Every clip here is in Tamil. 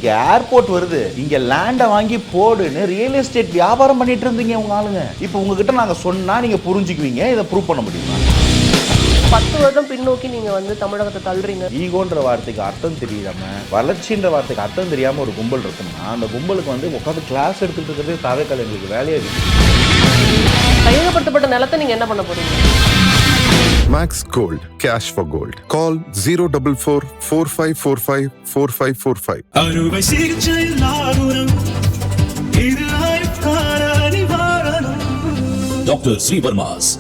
இங்க ஏர்போர்ட் வருது, இங்க லேண்டை வாங்கி போடுன்னு ரியல் எஸ்டேட் வியாபாரம் பண்ணிட்டு இருந்தீங்க உங்க ஆளுங்க. இப்போ உங்ககிட்ட நாங்க சொன்னா நீங்க புரிஞ்சுக்குவீங்க, இதை ப்ரூவ் பண்ண முடியுமா? 10 வருடம் பின்னோக்கி நீங்க வந்து தமிழகத்தை தள்ளுறீங்க. ஈகோன்ற வார்த்தைக்கு அர்த்தம் தெரியாம, வளர்ச்சின்ற வார்த்தைக்கு அர்த்தம் தெரியாம ஒரு கும்பல் இருக்கும்னா அந்த கும்பலுக்கு வந்து உட்காந்து கிளாஸ் எடுத்துட்டு இருக்கிறதே தாவேக்கால் எங்களுக்கு வேலையா இருக்கு. கையகப்படுத்தப்பட்ட நிலத்தை நீங்க என்ன பண்ண போறீங்க? Max Gold, cash for gold. Call 044 4545 4545. அறுவை சிகிச்சை லாகுரம் இது ஆயுட்கால நிவாரணம். டாக்டர் ஸ்ரீவர்மாஸ்.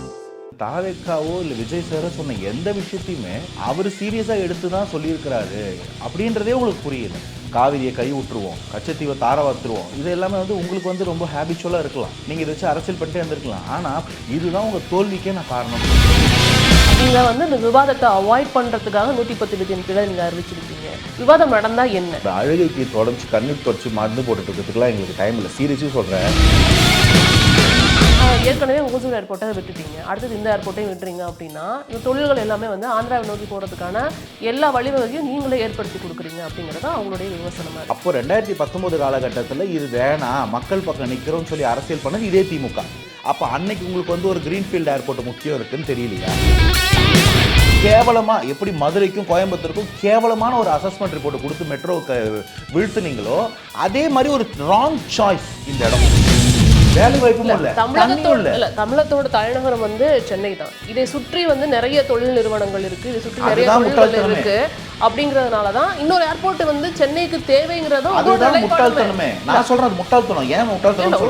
தாவேக்காவோ இல்லை விஜய் சாரோ சொன்ன எந்த விஷயத்தையுமே அவர் சீரியஸாக எடுத்து தான் சொல்லியிருக்கிறாரு அப்படின்றதே உங்களுக்கு புரியல. காவிரியை கை விட்டுருவோம், கச்சத்தீவை தாரவாத்துருவோம், இது எல்லாமே வந்து உங்களுக்கு வந்து ரொம்ப ஹேபிச்சுவலாக இருக்கலாம். நீங்கள் இதை வச்சு அரசியல் பண்ணிட்டே இருந்திருக்கலாம். ஆனால் இதுதான் உங்கள் தோல்விக்கே நான் காரணம். நீங்க வந்து இந்த விவாதத்தை அவாய்ட் பண்றதுக்காக 110 விதியின் கீழே நீங்க அறிவிச்சிருக்கீங்க. விவாதம் நடந்தா என்ன? இந்த அழுகைக்கு தொடர்ச்சி கண்ணீர் தொடர்ச்சி மருந்து போட்டுட்டு இருக்கிறதுக்குலாம் எங்களுக்கு டைம் இல்லை. சீரியஸாக சொல்கிறேன். ஏற்கனவே ஓசூர் ஏர்போர்ட்டை விட்டுட்டீங்க, அடுத்தது இந்த ஏர்போர்ட்டையும் விட்டுறீங்க அப்படின்னா இந்த தொழில்கள் எல்லாமே வந்து ஆந்திராவை நோக்கி போகிறதுக்கான எல்லா வழிவகையும் நீங்களே ஏற்படுத்தி கொடுக்குறீங்க அப்படிங்கிறது அவங்களுடைய விமர்சனமாக இருக்குது. அப்போ 2019 காலகட்டத்தில் இது வேணாம், மக்கள் பக்கம் நிற்கிறோம்னு சொல்லி அரசியல் பண்ணது இதே திமுக. அப்போ அன்னைக்கு உங்களுக்கு வந்து ஒரு கிரீன்ஃபீல்டு ஏர்போர்ட் முக்கியம் இருக்குன்னு தெரியலையா? கேவலமாக எப்படி மதுரைக்கும் கோயம்புத்தூருக்கும் கேவலமான ஒரு அசஸ்மெண்ட் ரிப்போர்ட் கொடுத்து மெட்ரோவுக்கு வீழ்த்துனீங்களோ அதே மாதிரி ஒரு ராங் சாய்ஸ் இந்த இடம். வேலை வாய்ப்பும் இல்லை, தமிழகத்தோட தலைநகரம் வந்து சென்னை தான். இதை சுற்றி வந்து நிறைய தொழில் நிறுவனங்கள் இருக்கு, இதை சுற்றி நிறைய தொழில்கள் இருக்கு. அப்படிங்கறதுனாலதான் இன்னொரு ஏர்போர்ட் வந்து சென்னைக்கு தேவைங்கிறதும் முட்டாள்தனமே. நான் சொல்றது முட்டாள்தனம். ஏன் முட்டாள்தனம்?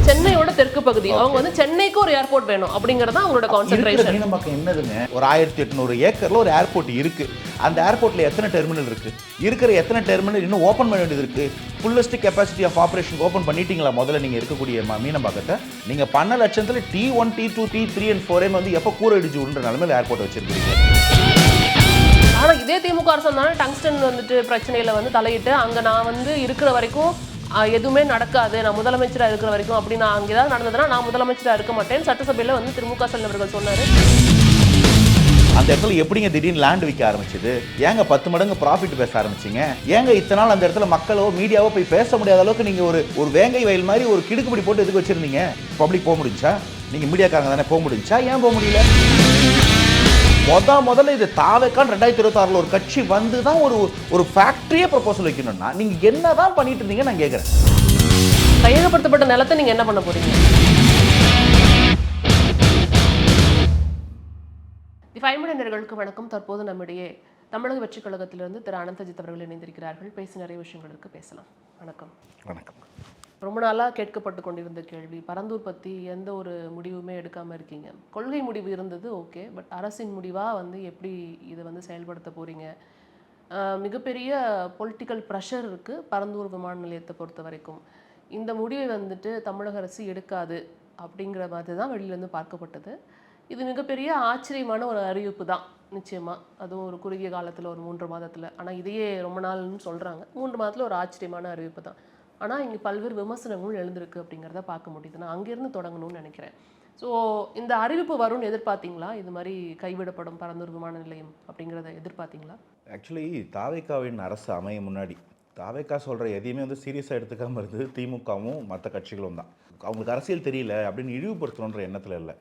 சென்னையோட தெற்கு பகுதி அவங்க வந்து சென்னைக்கு ஒரு ஏர்போர்ட் வேணும் அப்படிங்கறது அவங்களோட கான்சென்ட்ரேஷன். மீனம்பாக்கம் என்னதுங்க, ஒரு 1800 ஏக்கர்ல ஒரு ஏர்போர்ட் இருக்கு. அந்த ஏர்போர்ட்ல எத்தனை டெர்மினல் இருக்கு? இருக்கிற எத்தனை டெர்மினல் இன்னும் ஓபன் பண்ண வேண்டியது இருக்கு? Fullest capacity of operation open பண்ணிட்டீங்களா? முதல்ல நீங்க இருக்கக்கூடிய மீனம்பாக்கத்தை நீங்க பண்ண லட்சத்துல T1 T2 T3 and 4 வந்து எப்ப கூற இடிச்சுன்ற நிலைமையில ஏர்போர்ட் வச்சிருக்கீங்க. ஆனா இதே திமுக அரசு தானே டங்ஸ்டன் வந்துட்டு பிரச்சனையில வந்து தலையிட்டு அங்க நான் வந்து இருக்கிற வரைக்கும் எதுவுமே நடக்காது, நான் முதலமைச்சராக இருக்கிற வரைக்கும் அப்படி நான் அங்கே ஏதாவது நடந்ததுன்னா நான் முதலமைச்சராக இருக்க மாட்டேன் சட்டசபையில் வந்து திமுக அவர்கள் சொன்னார். அந்த இடத்துல எப்படிங்க திடீர்னு லேண்ட் விற்க ஆரம்பிச்சது? ஏங்க 10 மடங்கு ப்ராஃபிட் பேச ஆரம்பிச்சிங்க? ஏங்க இத்தனை நாள் அந்த இடத்துல மக்களோ மீடியாவோ போய் பேச முடியாத அளவுக்கு நீங்கள் ஒரு வேங்கை வயல் மாதிரி ஒரு கிடுக்குப்படி போட்டு எதுக்கு வச்சுருந்தீங்க? பப்ளிக் போக முடிஞ்சா? நீங்கள் மீடியாக்காரங்க தானே போக முடிஞ்சா? ஏன் போக முடியல? முதல்ல இது தாவேக்கான் 2026 ஒரு கட்சி வந்து தான் ஒரு ஃபேக்டரியே ப்ரொபோசல் வைக்கணும்னா நீங்கள் என்ன தான் பண்ணிட்டு இருந்தீங்க நான் கேட்குறேன். கையகப்படுத்தப்பட்ட நிலத்தை நீங்கள் என்ன பண்ண போறீங்க? தி 5 மினிட் நேயர்களுக்கு வணக்கம். தற்போது நம்மிடையே தமிழக வெற்றி கழகத்திலிருந்து திரு அனந்தஜித் அவர்கள் இணைந்திருக்கிறார்கள். பேசி நிறைய விஷயங்களுக்கு பேசலாம். வணக்கம். வணக்கம். ரொம்ப நாளாக கேட்கப்பட்டு கொண்டிருந்த கேள்வி, பரந்தூர் பற்றி எந்த ஒரு முடிவுமே எடுக்காமல் இருக்கீங்க. கொள்கை முடிவு இருந்தது, ஓகே, பட் அரசின் முடிவாக வந்து எப்படி இதை வந்து செயல்படுத்த போகிறீங்க? மிகப்பெரிய பொலிட்டிக்கல் ப்ரெஷர் இருக்குது பரந்தூர் விமான நிலையத்தை பொறுத்த வரைக்கும். இந்த முடிவை வந்துட்டு தமிழக அரசு எடுக்காது அப்படிங்கிற மாதிரி தான் வெளியிலேருந்து பார்க்கப்பட்டது. இது மிகப்பெரிய ஆச்சரியமான ஒரு அறிவிப்பு தான் நிச்சயமாக, அதுவும் ஒரு குறுகிய காலத்தில் ஒரு 3 மாதத்தில். ஆனால் இதையே ரொம்ப நாள்னு சொல்கிறாங்க, 3 மாதத்தில் ஒரு ஆச்சரியமான அறிவிப்பு தான். ஆனால் இங்கே பல்வேறு விமர்சனங்களும் எழுந்திருக்கு அப்படிங்கிறத பார்க்க முடியுது. நான் அங்கேருந்து தொடங்கணும்னு நினைக்கிறேன். ஸோ இந்த அறிவிப்பு வரும்னு எதிர்பார்த்தீங்களா? இது மாதிரி கைவிடப்படும் பரந்தூர் விமான நிலையம் அப்படிங்கிறத எதிர்பார்த்தீங்களா? ஆக்சுவலி தாவேக்காவின் அரசு அமைய முன்னாடி தாவேக்கா சொல்கிற எதையுமே வந்து சீரியஸாக எடுத்துக்காமல் இருந்தது திமுகவும் மற்ற கட்சிகளும் தான். அவங்களுக்கு அரசியல் தெரியல அப்படின்னு இழிவுபடுத்தணுன்ற எண்ணத்தில் இல்லை.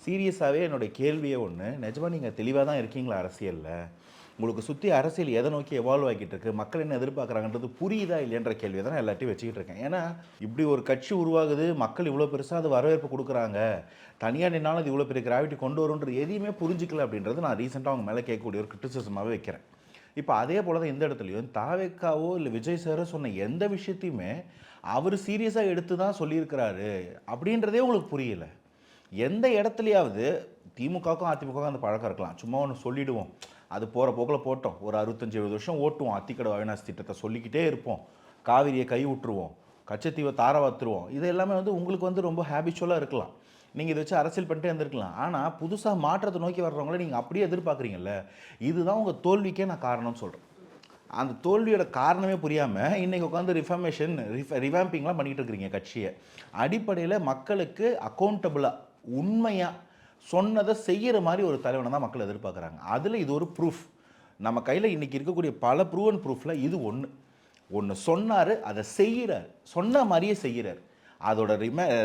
சீரியஸாகவே என்னுடைய கேள்வியே ஒன்று, நிஜமாக நீங்கள் தெளிவாக தான் இருக்கீங்களா அரசியலில்? உங்களுக்கு சுற்றி அரசியல் எதை நோக்கி எவால்வ் ஆகிட்டு இருக்கு, மக்கள் என்ன எதிர்பார்க்குறாங்கன்றது புரியுதா இல்லையன்ற கேள்வியை தான் எல்லாத்தையும் வச்சுக்கிட்டு இருக்கேன். ஏன்னா இப்படி ஒரு கட்சி உருவாகுது, மக்கள் இவ்வளோ பெருசாக அது வரவேற்பு கொடுக்குறாங்க, தனியாக நின்னாலும் அது இவ்வளோ பெரிய கிராவிட்டி கொண்டு வரும்ன்றது எதையுமே புரிஞ்சிக்கல அப்படின்றது நான் ரீசெண்டாக அவங்க மேலே கேட்கக்கூடிய ஒரு கிரிட்டிசிசமாகவே வைக்கிறேன். இப்போ அதே போல் தான் இந்த இடத்துலையும் தாவேக்காவோ இல்லை விஜய் சாரோ சொன்ன எந்த விஷயத்தையுமே அவர் சீரியஸாக எடுத்து தான் சொல்லியிருக்கிறாரு அப்படின்றதே உங்களுக்கு புரியலை. எந்த இடத்துலையாவது திமுகவுக்கும் அதிமுகவுக்கும் அந்த பழக்கம் இருக்கலாம், சும்மா ஒன்று சொல்லிவிடுவோம், அது போகிற போக்கில் போட்டோம், ஒரு 65-70 வருஷம் ஓட்டுவோம், அத்திக்கடை அவிநாசி திட்டத்தை சொல்லிக்கிட்டே இருப்போம், காவிரியை கை விட்டுருவோம், கச்சத்தீவை தாரவாத்துருவோம், இது எல்லாமே வந்து உங்களுக்கு வந்து ரொம்ப ஹேபிச்சுவலாக இருக்கலாம். நீங்கள் இதை வச்சு அரசியல் பண்ணிட்டே இருந்திருக்கலாம். ஆனால் புதுசாக மாற்றத்தை நோக்கி வர்றவங்கள நீங்கள் அப்படியே எதிர்பார்க்குறீங்கல்ல, இதுதான் உங்கள் தோல்விக்கே நான் காரணம்னு சொல்கிறேன். அந்த தோல்வியோட காரணமே புரியாமல் இன்றைக்கி உட்காந்து ரிவாம்பிங்லாம் பண்ணிக்கிட்டு இருக்கிறீங்க கட்சியை. அடிப்படையில் மக்களுக்கு அக்கௌண்டபிளாக உண்மையாக சொன்னதை செய்கிற மாதிரி ஒரு தலைவனை தான் மக்கள் எதிர்பார்க்குறாங்க. அதில் இது ஒரு ப்ரூஃப். நம்ம கையில் இன்றைக்கி இருக்கக்கூடிய பல ப்ரூவன் ப்ரூஃபில் இது ஒன்று சொன்னார், அதை செய்கிறார், சொன்ன மாதிரியே செய்கிறார். அதோட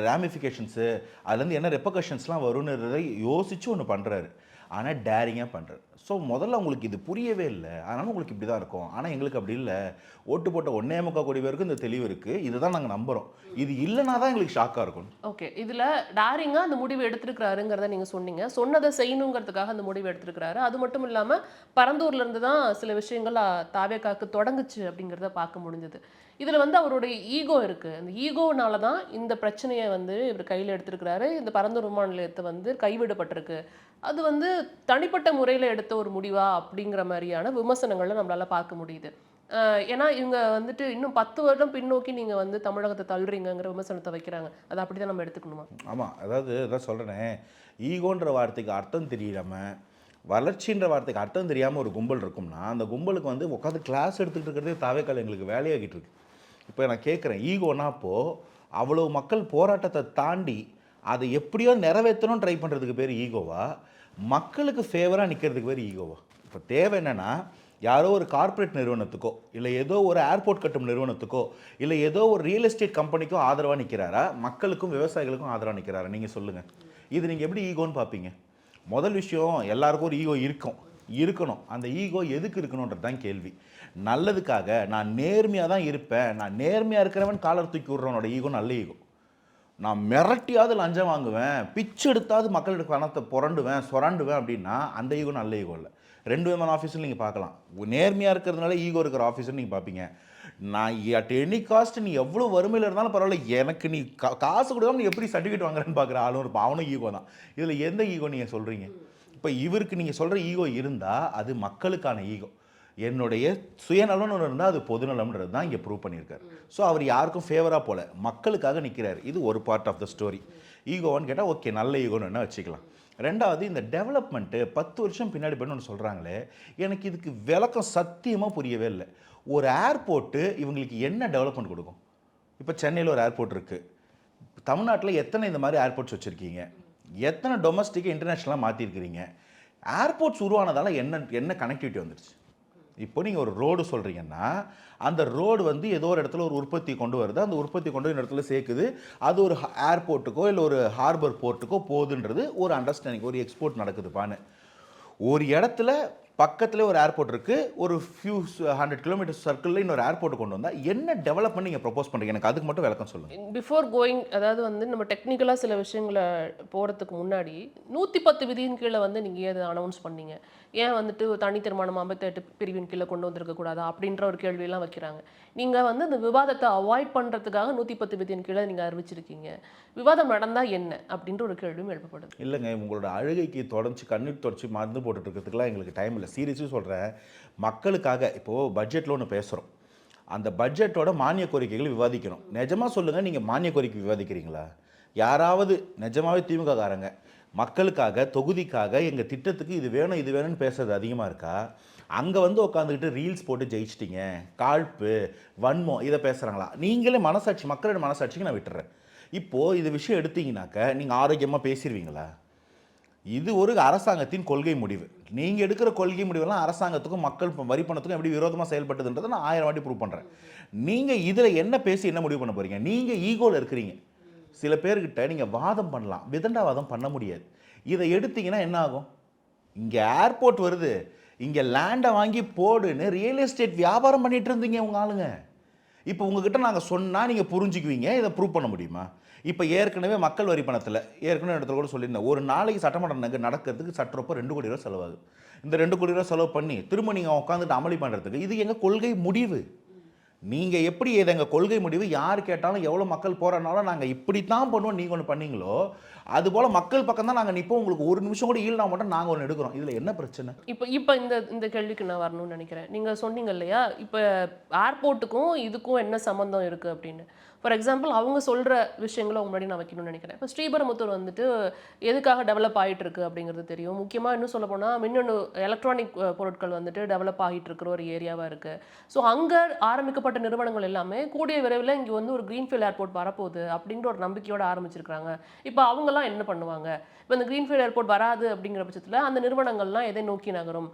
ரேமிஃபிகேஷன்ஸு அதுலேருந்து என்ன ரெப்பகஷன்ஸ்லாம் வரும்ன்றதை யோசித்து ஒன்று பண்ணுறாரு. ஆனால் டேரிங்காக பண்ணுறாரு. ஸோ முதல்ல உங்களுக்கு இது புரியவே இல்லை, அதனால் உங்களுக்கு இப்படி தான் இருக்கும். ஆனால் எங்களுக்கு அப்படி இல்லை, ஓட்டு போட்ட 1.25 கோடி பேருக்கு இந்த தெளிவு இருக்குது, இதுதான் நாங்கள் நம்புகிறோம். இது இல்லைனா தான் எங்களுக்கு ஷாக்காக இருக்கும். ஓகே, இதில் டேரிங்காக அந்த முடிவு எடுத்திருக்கிறாருங்கிறத நீங்கள் சொன்னீங்க. சொன்னதை செய்யணுங்கிறதுக்காக அந்த முடிவு எடுத்திருக்கிறாரு. அது மட்டும் இல்லாமல் பரந்தூர்லேருந்து தான் சில விஷயங்கள் தாவேக்காக்கு தொடங்குச்சு அப்படிங்கிறத பார்க்க முடிஞ்சது. இதில் வந்து அவருடைய ஈகோ இருக்குது. அந்த ஈகோனால தான் இந்த பிரச்சனையை வந்து இவர் கையில் எடுத்திருக்கிறாரு. இந்த பரந்தூர் விமான நிலையத்தை வந்து கைவிடப்பட்டிருக்கு. அது வந்து தனிப்பட்ட முறையில் எடுத்த ஒரு முடிவா அப்படிங்கிற மாதிரியான விமர்சனங்களை நம்மளால் பார்க்க முடியுது. ஏன்னா இவங்க வந்துட்டு இன்னும் 10 வருடம் பின்னோக்கி நீங்கள் வந்து தமிழகத்தை தள்ளுறீங்கிற விமர்சனத்தை வைக்கிறாங்க. அது அப்படி தான் நம்ம எடுத்துக்கணுமா? ஆமாம், அதாவது அதான் சொல்கிறேனே, ஈகோன்ற வார்த்தைக்கு அர்த்தம் தெரியாமல், வளர்ச்சின்ற வார்த்தைக்கு அர்த்தம் தெரியாமல் ஒரு கும்பல் இருக்கும்னா, அந்த கும்பலுக்கு வந்து உட்காந்து கிளாஸ் எடுத்துகிட்டு இருக்கிறதே தாவேக்கால் எங்களுக்கு வேலையாகிட்டு இருக்கு. இப்போ நான் கேட்குறேன், ஈகோனா அப்போது அவ்வளோ மக்கள் போராட்டத்தை தாண்டி அதை எப்படியோ நிறைவேற்றணும் ட்ரை பண்ணுறதுக்கு பேர் ஈகோவா, மக்களுக்கு ஃபேவராக நிற்கிறதுக்கு பேர் ஈகோவா? இப்போ தேவை என்னென்னா, யாரோ ஒரு கார்ப்பரேட் நிறுவனத்துக்கோ, இல்லை ஏதோ ஒரு ஏர்போர்ட் கட்டும் நிறுவனத்துக்கோ, இல்லை ஏதோ ஒரு ரியல் எஸ்டேட் கம்பெனிக்கோ ஆதரவாக நிற்கிறாரா, மக்களுக்கும் விவசாயிகளுக்கும் ஆதரவாக நிற்கிறாரா? நீங்கள் சொல்லுங்கள். இது நீங்கள் எப்படி ஈகோன்னு பார்ப்பீங்க? முதல் விஷயம், எல்லாருக்கும் ஒரு ஈகோ இருக்கணும். அந்த ஈகோ எதுக்கு இருக்கணுன்றது தான் கேள்வி. நல்லதுக்காக நான் நேர்மையாக தான் இருப்பேன், நான் நேர்மையாக இருக்கிறவன் காலர் தூக்கி விட்றவனோட ஈகோ நல்ல ஈகோ. நான் மிரட்டியாவது லஞ்சம் வாங்குவேன், பிச்சு எடுத்தாவது மக்களுக்கு பணத்தை சுரண்டுவேன் அப்படின்னா அந்த ஈகோ நல்ல ஈகோ இல்லை. 2 விதமான ஆஃபீஸில் நீங்கள் பார்க்கலாம். நேர்மையாக இருக்கிறதுனால ஈகோ இருக்கிற ஆஃபீஸர் நீங்கள் பார்ப்பீங்க. நான் அட் எனி காஸ்ட் நீ எவ்வளோ வறுமையில் இருந்தாலும் பரவாயில்ல, எனக்கு நீ காசு கொடுக்காம நீ எப்படி சர்டிஃபிகேட் வாங்குறேன்னு பார்க்குற ஆளும் இருப்பான். அவனும் ஈகோ தான். இதில் எந்த ஈகோ நீங்கள் சொல்கிறீங்க? இப்போ இவருக்கு நீங்கள் சொல்கிற ஈகோ இருந்தால் அது மக்களுக்கான ஈகோ. என்னுடைய சுயநலம்னு ஒன்று இருந்தால் அது பொதுநலம்ன்றது தான் இங்கே ப்ரூவ் பண்ணியிருக்காரு. ஸோ அவர் யாருக்கும் ஃபேவராக போல மக்களுக்காக நிற்கிறார். இது ஒரு பார்ட் ஆஃப் த ஸ்டோரி. ஈகோன்னு கேட்டால் ஓகே, நல்ல ஈகோன்னு என்ன வச்சுக்கலாம். ரெண்டாவது, இந்த டெவலப்மெண்ட்டு 10 வருஷம் பின்னாடி பண்ணு ஒன்று சொல்கிறாங்களே, எனக்கு இதுக்கு விளக்கம் சத்தியமாக புரியவே இல்லை. ஒரு ஏர்போர்ட்டு இவங்களுக்கு என்ன டெவலப்மெண்ட் கொடுக்கும்? இப்போ சென்னையில் ஒரு ஏர்போர்ட் இருக்குது. தமிழ்நாட்டில் எத்தனை இந்த மாதிரி ஏர்போர்ட்ஸ் வச்சுருக்கீங்க? எத்தனை டொமஸ்டிக் இன்டர்நேஷ்னலாக மாற்றிருக்கிறீங்க? ஏர்போர்ட்ஸ் உருவானதால் என்ன கனெக்டிவிட்டி வந்துருச்சு? இப்போ நீங்கள் ஒரு ரோடு சொல்கிறீங்கன்னா, அந்த ரோடு வந்து ஏதோ ஒரு இடத்துல ஒரு உற்பத்தி கொண்டு வருது, அந்த உற்பத்தி கொண்டு ஒரு இடத்துல சேர்க்குது, அது ஒரு ஏர்போர்ட்டுக்கோ இல்லை ஒரு ஹார்பர் போர்ட்டுக்கோ போகுதுன்றது ஒரு அண்டர்ஸ்டாண்டிங், ஒரு எக்ஸ்போர்ட் நடக்குதுப்பான்னு. ஒரு இடத்துல பக்கத்தில் ஒரு ஏர்போர்ட் இருக்குது, ஒரு ஃபியூ 100 கிலோமீட்டர்ஸ் சர்க்கிளில் இன்னொரு ஏர்போர்ட் கொண்டு வந்தால் என்ன டெவலப்மெண்ட் நீங்கள் ப்ரொப்போஸ் பண்ணுறீங்க? எனக்கு அதுக்கு மட்டும் விளக்கம் சொல்லுங்கள். பிஃபோர் கோயிங், அதாவது வந்து நம்ம டெக்னிக்கலாக சில விஷயங்களை போகிறதுக்கு முன்னாடி 110 விதியின் கீழே வந்து நீங்கள் ஏன் அதை அனௌன்ஸ் பண்ணீங்க? ஏன் வந்துட்டு தனி தீர்மானம் 58 பிரிவின் கீழே கொண்டு வந்திருக்கக்கூடாதா அப்படின்ற ஒரு கேள்வியெல்லாம் வைக்கிறாங்க. நீங்கள் வந்து அந்த விவாதத்தை அவாய்ட் பண்ணுறதுக்காக 110 விதியின் கீழே நீங்கள் அறிவிச்சிருக்கீங்க. விவாதம் நடந்தால் என்ன அப்படின்ற ஒரு கேள்வியும் எழுப்பப்படுது. இல்லைங்க, உங்களோட அழுகைக்கு தொடர்ச்சி கண்ணீர் தொடர்ச்சி மருந்து போட்டுட்டு இருக்கிறதுக்குலாம் எங்களுக்கு டைம் இல்லை. சீரியஸாக சொல்கிறேன், மக்களுக்காக இப்போது பட்ஜெட்டில் ஒன்று பேசுகிறோம். அந்த பட்ஜெட்டோட மானிய கோரிக்கைகள் விவாதிக்கணும். நிஜமாக சொல்லுங்கள், நீங்கள் மானிய கோரிக்கை விவாதிக்கிறீங்களா? யாராவது நிஜமாகவே திமுககாரங்க மக்களுக்காக, தொகுதிக்காக, எங்கள் திட்டத்துக்கு இது வேணும்னு பேசுறது அதிகமாக இருக்கா? அங்கே வந்து உட்காந்துக்கிட்டு ரீல்ஸ் போட்டு ஜெயிச்சிட்டிங்க, காழ்ப்பு, வன்மம் இதை பேசுகிறாங்களா? நீங்களே மனசாட்சி, மக்களோட மனசாட்சிக்கு நான் விட்டுறேன். இப்போது இது விஷயம் எடுத்தீங்கன்னாக்க நீங்கள் ஆரோக்கியமாக பேசிடுவீங்களா? இது ஒரு அரசாங்கத்தின் கொள்கை முடிவு. நீங்கள் எடுக்கிற கொள்கை முடிவெல்லாம் அரசாங்கத்துக்கும் மக்கள் வரி பணத்துக்கும் எப்படி விரோதமாக செயல்பட்டதுன்றதை நான் 1000 வாட்டி ப்ரூவ் பண்ணுறேன். நீங்கள் இதில் என்ன பேசி என்ன முடிவு பண்ண போகிறீங்க? நீங்கள் ஈகோவில் இருக்கிறீங்க. சில பேர்கிட்ட நீங்கள் வாதம் பண்ணலாம், விதண்டாவாதம் பண்ண முடியாது. இதை எடுத்தீங்கன்னா என்ன ஆகும்? இங்கே ஏர்போர்ட் வருது, இங்கே லேண்டை வாங்கி போடுன்னு ரியல் எஸ்டேட் வியாபாரம் பண்ணிகிட்டு இருந்தீங்க உங்கள் ஆளுங்க. இப்போ உங்ககிட்ட நாங்கள் சொன்னால் நீங்கள் புரிஞ்சுக்குவீங்க. இதை ப்ரூவ் பண்ண முடியுமா? இப்போ ஏற்கனவே மக்கள் வரி பணத்தில் ஏற்கனவே இடத்துல கூட சொல்லியிருந்தேன், ஒரு நாளைக்கு சட்டமன்ற நடக்கிறதுக்கு சற்றப்போ 2 கோடி ரூபா செலவாகுது. இந்த 2 கோடி ரூபா செலவு பண்ணி திரும்ப நீங்கள் உட்காந்துட்டு அமளி பண்ணுறதுக்கு இது எங்கள் கொள்கை முடிவு. நீங்கள் எப்படி இது எங்கள் கொள்கை முடிவு, யார் கேட்டாலும் எவ்வளோ மக்கள் போகிறனாலும் நாங்கள் இப்படி தான் பண்ணுவோம். நீங்கள் ஒன்று பண்ணீங்களோ அதுபோல் மக்கள் பக்கம் தான் நாங்கள் நிற்போம். உங்களுக்கு ஒரு நிமிஷம் கூட ஈல்னா மட்டும் நாங்கள் ஒன்று எடுக்கிறோம். இதில் என்ன பிரச்சனை? இப்போ இந்த கேள்விக்கு நான் வரணும்னு நினைக்கிறேன். நீங்கள் சொன்னீங்க இல்லையா, இப்போ ஏர்போர்ட்டுக்கும் இதுக்கும் என்ன சம்மந்தம் இருக்குது அப்படின்னு. ஃபார் எக்ஸாம்பிள், அவங்க சொல்கிற விஷயங்களை முன்னாடி நான் வைக்கணும்னு நினைக்கிறேன். இப்போ ஸ்ரீபெரும்புத்தூர் வந்துட்டு எதுக்காக டெவலப் ஆகிட்டு இருக்குது அப்படிங்கிறது தெரியும். முக்கியமாக இன்னும் சொல்ல போனால் மின்னணு எலக்ட்ரானிக் பொருட்கள் வந்துட்டு டெவலப் ஆகிட்டு இருக்கிற ஒரு ஏரியாவாக இருக்குது. ஸோ அங்கே ஆரம்பிக்கப்பட்ட நிறுவனங்கள் எல்லாமே கூடிய விரைவில் இங்கே வந்து ஒரு க்ரீன்ஃபீல்ட் ஏர்போர்ட் வரப்போகுது அப்படின்ற ஒரு நம்பிக்கையோடு ஆரம்பிச்சிருக்கிறாங்க. இப்போ அவங்கெல்லாம் என்ன பண்ணுவாங்க? இப்போ இந்த க்ரீன்ஃபீல்ட் ஏர்போர்ட் வராது அப்படிங்கிற பட்சத்தில் அந்த நிறுவனங்கள்லாம் எதை நோக்கி நகரும்?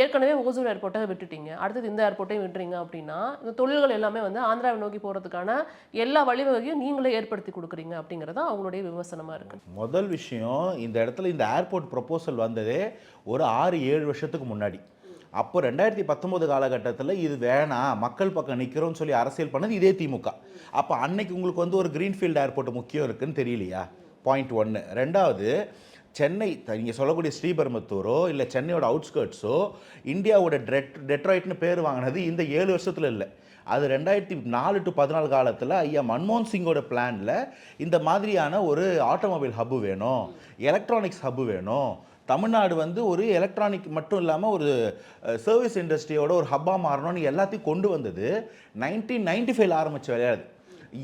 ஏற்கனவே ஓசூர் ஏர்போர்ட்டை விட்டுட்டீங்க, அடுத்தது இந்த ஏர்போர்ட்டையும் விட்டுறீங்க அப்படின்னா இந்த தொழில்கள் எல்லாமே வந்து ஆந்திராவை நோக்கி போகிறதுக்கான எல்லா வழிவகையும் நீங்களே ஏற்படுத்தி கொடுக்குறீங்க அப்படிங்கிறது அவங்களுடைய விமர்சனமாக இருக்குது. முதல் விஷயம், இந்த இடத்துல இந்த ஏர்போர்ட் ப்ரொப்போசல் வந்ததே ஒரு 6-7 வருஷத்துக்கு முன்னாடி. அப்போ 2019 காலகட்டத்தில் இது வேணாம், மக்கள் பக்கம் நிற்கிறோம்னு சொல்லி அரசியல் பண்ணது இதே திமுக. அப்போ அன்னைக்கு உங்களுக்கு வந்து ஒரு கிரீன்ஃபீல்டு ஏர்போர்ட் முக்கியம் இருக்குன்னு தெரியலையா? பாயிண்ட் 1. ரெண்டாவது, சென்னை நீங்கள் சொல்லக்கூடிய ஸ்ரீபெரும்புத்தூரோ இல்லை சென்னையோட அவுட்ஸ்கர்ட்ஸோ இந்தியாவோட டெட்ராய்ட்னு பேர் வாங்கினது இந்த 7 வருஷத்தில் இல்லை. அது 2004 to 14 காலத்தில் ஐயா மன்மோகன் சிங்கோட பிளானில் இந்த மாதிரியான ஒரு ஆட்டோமொபைல் ஹப்பு வேணும், எலக்ட்ரானிக்ஸ் ஹப்பு வேணும், தமிழ்நாடு வந்து ஒரு எலக்ட்ரானிக் மட்டும் இல்லாமல் ஒரு சர்வீஸ் இண்டஸ்ட்ரியோட ஒரு ஹப்பாக மாறணும்னு எல்லாத்தையும் கொண்டு வந்தது 1995 ஆரம்பித்த விளையாடு.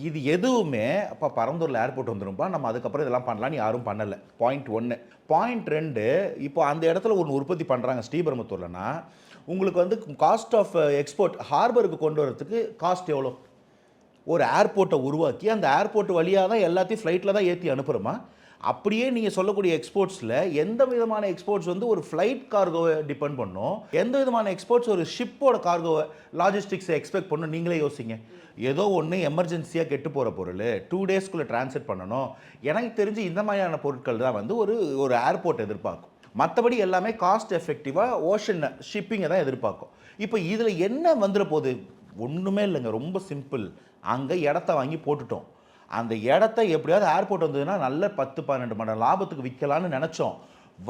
இது எதுவுமே அப்போ பரந்தூரில் ஏர்போர்ட் வந்துருப்பா, நம்ம அதுக்கப்புறம் இதெல்லாம் பண்ணலான்னு யாரும் பண்ணலை. பாயிண்ட் 1. பாயிண்ட் 2, இப்போ அந்த இடத்துல ஒன்று உற்பத்தி பண்ணுறாங்க ஸ்ரீபெரும்புத்தூர்லனா, உங்களுக்கு வந்து காஸ்ட் ஆஃப் எக்ஸ்போர்ட் ஹார்பருக்கு கொண்டு வரதுக்கு காஸ்ட் எவ்வளோ? ஒரு ஏர்போர்ட்டை உருவாக்கி அந்த ஏர்போர்ட் வழியாக தான் எல்லாத்தையும் ஃப்ளைட்டில் தான் ஏற்றி அனுப்புகிறோமா? அப்படியே நீங்கள் சொல்லக்கூடிய எக்ஸ்போர்ட்ஸில் எந்த விதமான எக்ஸ்போர்ட்ஸ் வந்து ஒரு ஃப்ளைட் கார்கோவை டிபெண்ட் பண்ணும், எந்த விதமான எக்ஸ்போர்ட்ஸ் ஒரு ஷிப்போட கார்கோவை லாஜிஸ்டிக்ஸை எக்ஸ்பெக்ட் பண்ணணும்? நீங்களே யோசிங்க. ஏதோ ஒன்று எமர்ஜென்சியாக கெட்டு போகிற பொருள் 2 டேஸ்க்குள்ளே டிரான்ஸ்ஃபர் பண்ணணும். எனக்கு தெரிஞ்சு இந்த மாதிரியான பொருட்கள் தான் வந்து ஒரு ஏர்போர்ட் எதிர்பார்க்கும். மற்றபடி எல்லாமே காஸ்ட் எஃபெக்டிவாக ஓஷன் ஷிப்பிங்கை தான் எதிர்பார்க்கும். இப்போ இதில் என்ன வந்துட போகுது? ஒன்றுமே இல்லைங்க, ரொம்ப சிம்பிள். அங்கே இடத்த வாங்கி போட்டுட்டோம். அந்த இடத்த எப்படியாவது ஏர்போர்ட் வந்ததுன்னா நல்ல 10-12 மடங்கு லாபத்துக்கு விற்கலான்னு நினச்சோம்.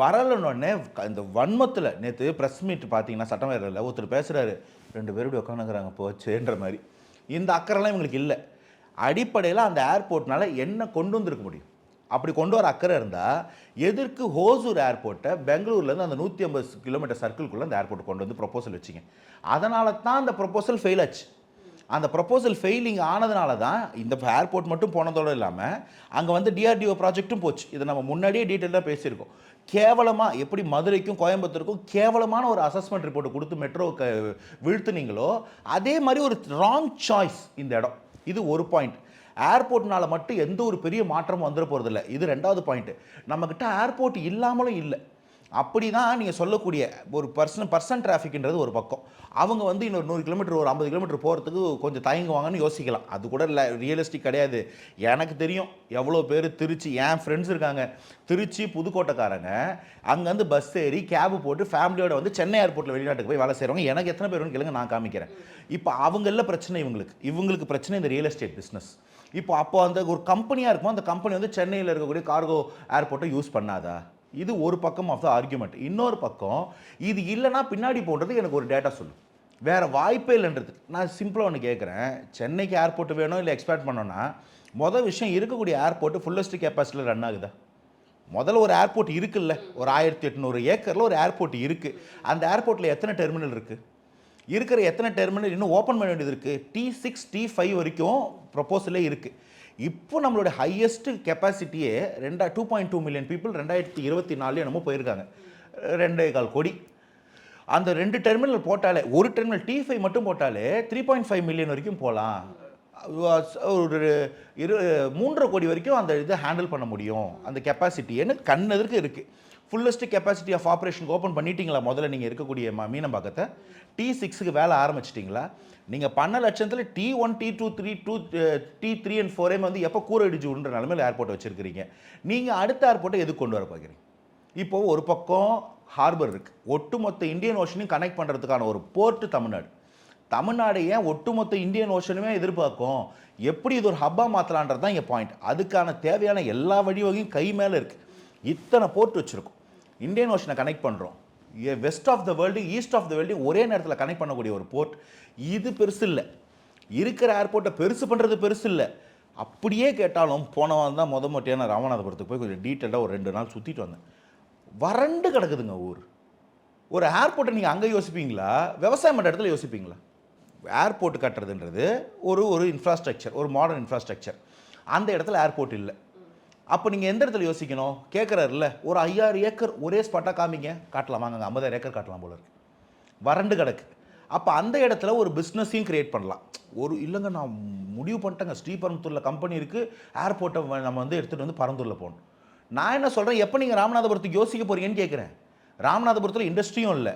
வரலன்னொடனே இந்த வன்மத்தில் நேற்று ப்ரெஸ் மீட் பார்த்தீங்கன்னா சட்டமேரவில் ஒருத்தர் பேசுகிறாரு, 2 பேர் இப்படி உட்காந்துக்கிறாங்க போச்சுன்ற மாதிரி. இந்த அக்கறைலாம் இவங்களுக்கு இல்லை. அடிப்படையில் அந்த ஏர்போர்ட்னால என்ன கொண்டு வந்திருக்க முடியும்? அப்படி கொண்டு வர அக்கறை இருந்தால் எதற்கு ஹோசூர் ஏர்போர்ட்டை பெங்களூர்லேருந்து அந்த 150 கிலோமீட்டர் சர்க்கிள்குள்ளே அந்த ஏர்போர்ட்டை கொண்டு வந்து ப்ரொப்போசல் வச்சிங்க? அதனால தான் அந்த ப்ரொப்போசல் ஃபெயில் ஆச்சு. அந்த ப்ரொப்போசல் ஃபெயிலிங் ஆனதுனால தான் இந்த ஏர்போர்ட் மட்டும் போனதோடு இல்லாமல் அங்கே வந்து டிஆர்டிஓ ப்ராஜெக்ட்டும் போச்சு. இதை நம்ம முன்னாடியே டீட்டெயிலாக பேசியிருக்கோம். கேவலமாக எப்படி மதுரைக்கும் கோயம்புத்தூருக்கும் கேவலமான ஒரு அசஸ்மெண்ட் ரிப்போர்ட்டை கொடுத்து மெட்ரோவுக்கு வீழ்த்துனீங்களோ அதே மாதிரி ஒரு ராங் சாய்ஸ் இந்த இடம். இது ஒரு பாயிண்ட். ஏர்போர்ட்னால மட்டும் எந்த ஒரு பெரிய மாற்றமும் வந்துட போகிறதில்ல. இது 2வது பாயிண்ட்டு. நம்மக்கிட்ட ஏர்போர்ட் இல்லாமலும் இல்லை. அப்படி தான் நீங்கள் சொல்லக்கூடிய ஒரு பர்சன் டிராஃபிக்ன்றது ஒரு பக்கம். அவங்க வந்து இன்னொரு 100 கிலோமீட்டர் ஒரு 50 கிலோமீட்டர் போகிறதுக்கு கொஞ்சம் தயங்குவாங்கன்னு யோசிக்கலாம். அது கூட இல்லை, ரியலிஸ்டிக் கிடையாது. எனக்கு தெரியும் எவ்வளோ பேர் திருச்சி, என் ஃப்ரெண்ட்ஸ் இருக்காங்க திருச்சி புதுக்கோட்டைக்காரங்க, அங்கேருந்து பஸ் ஏறி கேபு போட்டு ஃபேமிலியோட வந்து சென்னை ஏர்போர்ட்டில் வெளிநாட்டுக்கு போய் வேலை செய்கிறவங்க. எனக்கு எத்தனை பேருன்னு கேளுங்க, நான் காமிக்கிறேன். இப்போ அவங்களில் பிரச்சனை இவங்களுக்கு பிரச்சனை இந்த ரியல் எஸ்டேட் பிஸ்னஸ். அப்போ அந்த ஒரு கம்பெனியாக இருக்கும், அந்த கம்பெனி வந்து சென்னையில் இருக்கக்கூடிய கார்கோ ஏர்போர்ட்டை யூஸ் பண்ணாதா? இது ஒரு பக்கம் ஆஃப் த ஆர்குமெண்ட். இன்னொரு பக்கம், இது இல்லைனா பின்னாடி போன்றது எனக்கு ஒரு டேட்டா சொல்லும், வேறு வாய்ப்பே இல்லைன்றது. நான் சிம்பிளாக ஒன்று கேட்குறேன், சென்னைக்கு ஏர்போர்ட் வேணும் இல்லை எக்ஸ்பேண்ட் பண்ணோன்னா மொதல் விஷயம் இருக்கக்கூடிய ஏர்போர்ட்டு ஃபுல்லஸ்ட் கெப்பாசிட்டியில் ரன் ஆகுதா? முதல்ல ஒரு ஏர்போர்ட் இருக்குல்ல, ஒரு 1800 ஏக்கரில் ஒரு ஏர்போர்ட் இருக்குது. அந்த ஏர்போர்ட்டில் எத்தனை டெர்மினல் இருக்குது? இருக்கிற எத்தனை டெர்மினல் இன்னும் ஓப்பன் பண்ண வேண்டியது இருக்குது? T6 T5 வரைக்கும் ப்ரொப்போசலே இருக்குது. இப்போ நம்மளோட ஹையஸ்ட் கெப்பாசிட்டியே 2.2 மில்லியன் பீப்புள் 2024 என்னமோ போயிருக்காங்க, 2.25 கோடி. அந்த 2 டெர்மினல் போட்டாலே, ஒரு டெர்மினல் T5 மட்டும் போட்டாலே 3.5 மில்லியன் வரைக்கும் போகலாம். ஒரு 3.5 கோடி வரைக்கும் அந்த இதை ஹேண்டில் பண்ண முடியும். அந்த கெப்பாசிட்டின்னு கண்ணெதிர்க்கு இருக்குது. ஃபுல்லஸ்ட் கெப்பாசிட்டி ஆஃப் ஆப்ரேஷனுக்கு ஓப்பன் பண்ணிட்டீங்களா? முதல்ல நீங்கள் இருக்கக்கூடிய மீனம்பாக்கத்தை T6க்கு வேலை ஆரம்பிச்சிட்டிங்களா? நீங்கள் பண்ண லட்சத்தில் T1 T2 T3 and 4 வந்து எப்போ கூரை இடிச்சு விடுற நிலமையில் ஏர்போர்ட் வச்சுருக்கிறீங்க. நீங்கள் அடுத்த ஏர்போர்ட்டை எதுக்கு கொண்டு வர பார்க்குறீங்க? இப்போது ஒரு பக்கம் ஹார்பர் இருக்குது, ஒட்டுமொத்த இந்தியன் ஓஷனையும் கனெக்ட் பண்ணுறதுக்கான ஒரு போர்ட்டு தமிழ்நாடு ஏன் ஒட்டுமொத்த இந்தியன் ஓஷனுமே எதிர்பார்க்கும்? எப்படி இது ஒரு ஹப்பாக மாற்றலான்றது தான் இங்கே பாயிண்ட். அதுக்கான தேவையான எல்லா வழிவகையும் கை மேலே இருக்குது. இத்தனை போர்ட் வச்சுருக்கோம், இந்தியன் ஓஷனை கனெக்ட் பண்ணுறோம், west of the world east of the world ஒரே நேரத்தில் கனெக்ட் பண்ணக்கூடிய ஒரு போர்ட். இது பெருசு இல்லை, இருக்கிற ஏர்போர்ட்டை பெருசு பண்ணுறது பெருசு இல்லை. அப்படியே கேட்டாலும் போனவன் தான் மொட்டையான ராமநாதபுரத்துக்கு போய் கொஞ்சம் டீட்டெயிலாக ஒரு 2 நாள் சுற்றிட்டு வந்தேன். வறண்டு கிடக்குதுங்க ஊர். ஒரு ஏர்போர்ட்டை நீங்கள் அங்கே யோசிப்பீங்களா, விவசாயம் பண்ணுற இடத்துல யோசிப்பீங்களா? ஏர்போர்ட் கட்டுறதுன்றது ஒரு இன்ஃப்ராஸ்ட்ரக்சர், ஒரு மாடர்ன் இன்ஃப்ராஸ்ட்ரக்சர். அந்த இடத்துல ஏர்போர்ட் இல்லை. அப்போ நீங்கள் எந்த இடத்துல யோசிக்கணும்? கேட்குறாருல்ல, ஒரு 5000 ஏக்கர் ஒரே ஸ்பாட்டாக காமிங்க, காட்டலாம், வாங்க 50,000 ஏக்கர் காட்டலாம் போல இருக்குது, வறண்டு கிடக்கு. அப்போ அந்த இடத்துல ஒரு பிஸ்னஸையும் க்ரியேட் பண்ணலாம். இல்லைங்க நான் முடிவு பண்ணிட்டேங்க, ஸ்ரீபெரும்புத்தூரில் கம்பெனி இருக்குது, ஏர்போர்ட்டை நம்ம வந்து எடுத்துகிட்டு வந்து பரந்தூரில் போகணும். நான் என்ன சொல்கிறேன், எப்போ நீங்கள் ராமநாதபுரத்துக்கு யோசிக்க போகிறீங்கன்னு கேட்குறேன். ராமநாதபுரத்தில் இண்டஸ்ட்ரியும் இல்லை,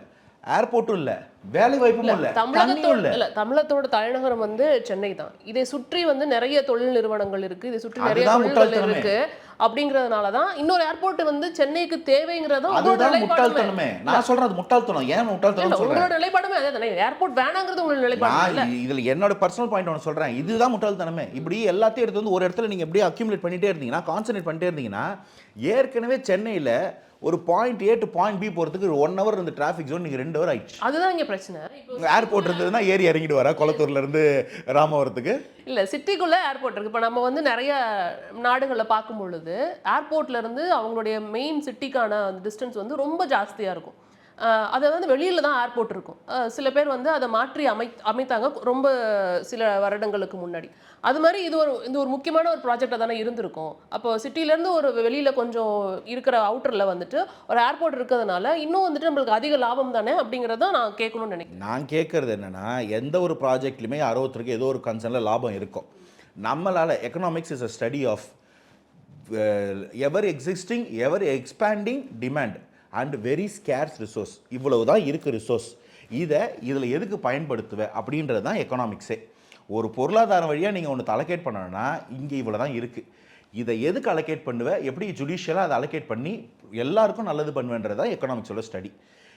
ஏர்போர்ட்டும் இல்லை, வேலை வாய்ப்பும் இல்லை, தண்ணியும் இல்லை. தமிழகத்தோட தலைநகரம் வந்து சென்னை தான். இதை சுற்றி வந்து நிறைய தொழில் நிறுவனங்கள் இருக்கு, இதை சுற்றி நிறைய அதுதான் தொழில்கள் முட்டாள்தனமே. இருக்கு. அப்படிங்கறதுனால தான் இன்னொரு ஏர்போர்ட் வந்து சென்னைக்கு தேவைங்கிறதும் உங்களோட அதுதான் நிலைப்பாடுமே. முட்டாள்தனமே. நான் சொல்றது அது முட்டாள்தனம். ஏன் முட்டாள்தனம் இல்ல, சொல்றேன்? உங்களோட நிலைப்பாடுமே அதே தானே. ஏர்போர்ட் வேணாங்கிறது உங்களோட நிலைப்பாடு இல்ல. நான் இதுல என்னோட பர்சனல் பாயிண்ட் ஒன்று சொல்றேன். இதுதான் முட்டாள்தனமே. இப்படி எல்லாத்தையும் எடுத்து வந்து ஒரு இடத்துல நீங்க எப்படியே அக்யூமுலேட் பண்ணிட்டே இருந்தீங்கன்னா, கான்சன்ட்ரேட் பண்ணிட்டே இருந்தீங்கன்னா, ஏற்கனவே சென்னையில ஒரு point A to point B போறதுக்கு 1 hour இருந்த டிராஃபிக் ஜோன் நீங்க 2 hour ஆயிடுச்சு. அதுதான் இங்க பிரச்சனை. இப்போ ஏர்போர்ட் இருந்ததுன்னா ஏறி இறங்கிட்டு வரா குளத்தூர்ல இருந்து ராமவரத்துக்கு. இல்ல, சிட்டிக்குள்ள ஏர்போர்ட் இருக்கு. இப்போ நம்ம வந்து நிறைய நாடுகளில் பார்க்கும் பொழுது ஏர்போர்ட்ல இருந்து அவங்களுடைய மெயின் சிட்டிக்கான டிஸ்டன்ஸ் வந்து ரொம்ப ஜாஸ்தியா இருக்கும். அதை வந்து வெளியில தான் ஏர்போர்ட் இருக்கும். சில பேர் வந்து அதை மாற்றி அமைத்தாங்க ரொம்ப சில வருடங்களுக்கு முன்னாடி. அது மாதிரி இது ஒரு முக்கியமான ஒரு ப்ராஜெக்டாக தானே இருந்திருக்கும். அப்போ சிட்டிலேருந்து ஒரு வெளியில கொஞ்சம் இருக்கிற அவுட்டரில் வந்துட்டு ஒரு ஏர்போர்ட் இருக்கிறதுனால இன்னும் வந்துட்டு நம்மளுக்கு அதிக லாபம் தானே அப்படிங்கிறத நான் கேட்கணும்னு நினைக்கிறேன். நான் கேட்கறது என்னன்னா, எந்த ஒரு ப்ராஜெக்ட்லையுமே அறுபத்தருக்கு ஏதோ ஒரு கன்சர்னில் லாபம் இருக்கும். நம்மளால economics is a study of ever existing ever expanding demand and very scarce resource. இவ்வளவு தான் இருக்குது ரிசோர்ஸ். இதில் எதுக்கு பயன்படுத்துவேன் அப்படின்றது தான் எக்கனாமிக்ஸே. ஒரு பொருளாதார வழியாக நீங்கள் ஒன்று அலோகேட் பண்ணணும்னா இங்கே இவ்வளோ தான் இருக்குது. இதை எதுக்கு அலோகேட் பண்ணுவேன், எப்படி ஜுடிஷியலாக அதை அலோகேட் பண்ணி எல்லாருக்கும் நல்லது பண்ணுவேன்றது தான் எக்கனாமிக்ஸோட ஸ்டடி.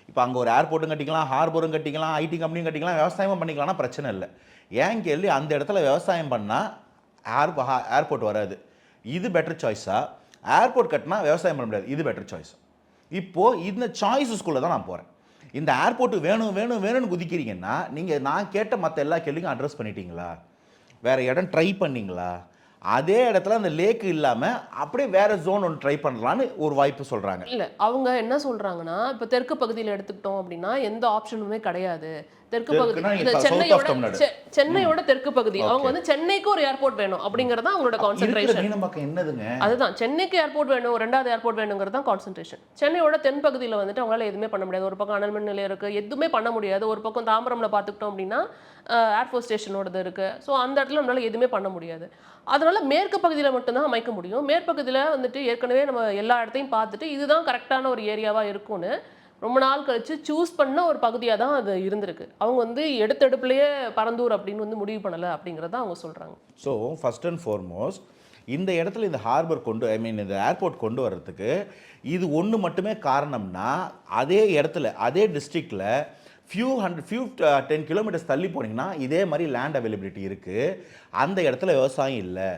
இப்போ அங்கே ஒரு ஏர்போர்ட்டும் கட்டிக்கலாம், ஹார்பரும் கட்டிக்கலாம், ஐடி கம்பெனியும் கட்டிக்கலாம், விவசாயமும் பண்ணிக்கலாம்னா பிரச்சனை இல்லை. ஏன் கேள்வி, அந்த இடத்துல விவசாயம் பண்ணால் ஏர்போர்ட் வராது. இது பெட்டர் சாய்ஸா? ஏர்போர்ட் கட்டினா விவசாயம் பண்ண முடியாது, இது பெட்டர் சாய்ஸ். இப்போது இந்த சாய்ஸஸ்குள்ளே தான் நான் போகிறேன். இந்த ஏர்போர்ட்டு வேணும் வேணும் வேணும்னு குதிக்கிறீங்கன்னா, நீங்கள் நான் கேட்ட மற்ற எல்லா கேள்வியும் அட்ரஸ் பண்ணிட்டீங்களா? வேறு இடம் ட்ரை பண்ணிங்களா? அதே இடத்துல அந்த லேக்கு இல்லாமல் அப்படியே வேறு ஜோன் ஒன்று ட்ரை பண்ணலான்னு ஒரு வாய்ப்பு சொல்கிறாங்க. இல்லை, அவங்க என்ன சொல்கிறாங்கன்னா, இப்போ தெற்கு பகுதியில் எடுத்துக்கிட்டோம் அப்படின்னா எந்த ஆப்ஷனுமே கிடையாது. தெற்கு பகுதி சென்னையோட தெற்கு பகுதி. அவங்க வந்து சென்னைக்கு ஒரு ஏர்போர்ட் வேணும் அப்படிங்கறது அவங்களோட கான்சென்ட்ரேஷன். என்னதுங்க, அதுதான் சென்னைக்கு ஏர்போர்ட் வேணும், ரெண்டாவது ஏர்போர்ட் வேணுங்கிறது தான் கான்சென்ட்ரேஷன். சென்னையோட தென் பகுதியில் வந்துட்டு அவங்களால எதுவுமே பண்ண முடியாது. ஒரு பக்கம் அனல் மின் நிலையம் இருக்கு, எதுவுமே பண்ண முடியாது. ஒரு பக்கம் தாம்பரம்ல பார்த்துக்கிட்டோம் அப்படின்னா ஏர்ஃபோர்ஸ் ஸ்டேஷனோடது இருக்கு. ஸோ அந்த இடத்துல நம்மளால எதுவுமே பண்ண முடியாது. அதனால மேற்கு பகுதியில் மட்டும்தான் அமைக்க முடியும். மேற்பகுதியில் வந்துட்டு ஏற்கனவே நம்ம எல்லா இடத்தையும் பார்த்துட்டு இதுதான் கரெக்டான ஒரு ஏரியாவா இருக்கும்னு ரொம்ப நாள் கழிச்சு சூஸ் பண்ண ஒரு பகுதியாக தான் அது இருந்திருக்கு. அவங்க வந்து எடுத்தெடுப்புலேயே பரந்தூர் அப்படின்னு வந்து முடிவு பண்ணலை அப்படிங்கிறத அவங்க சொல்கிறாங்க. ஸோ ஃபர்ஸ்ட் அண்ட் ஃபார்மோஸ்ட் இந்த இடத்துல இந்த ஹார்பர் இந்த ஏர்போர்ட் கொண்டு வர்றதுக்கு இது ஒன்று மட்டுமே காரணம்னா, அதே இடத்துல அதே டிஸ்ட்ரிக்டில் ஃபியூ 10 கிலோமீட்டர்ஸ் தள்ளி போனீங்கன்னா இதே மாதிரி லேண்ட் அவைலபிலிட்டி இருக்குது. அந்த இடத்துல விவசாயம் இல்லை,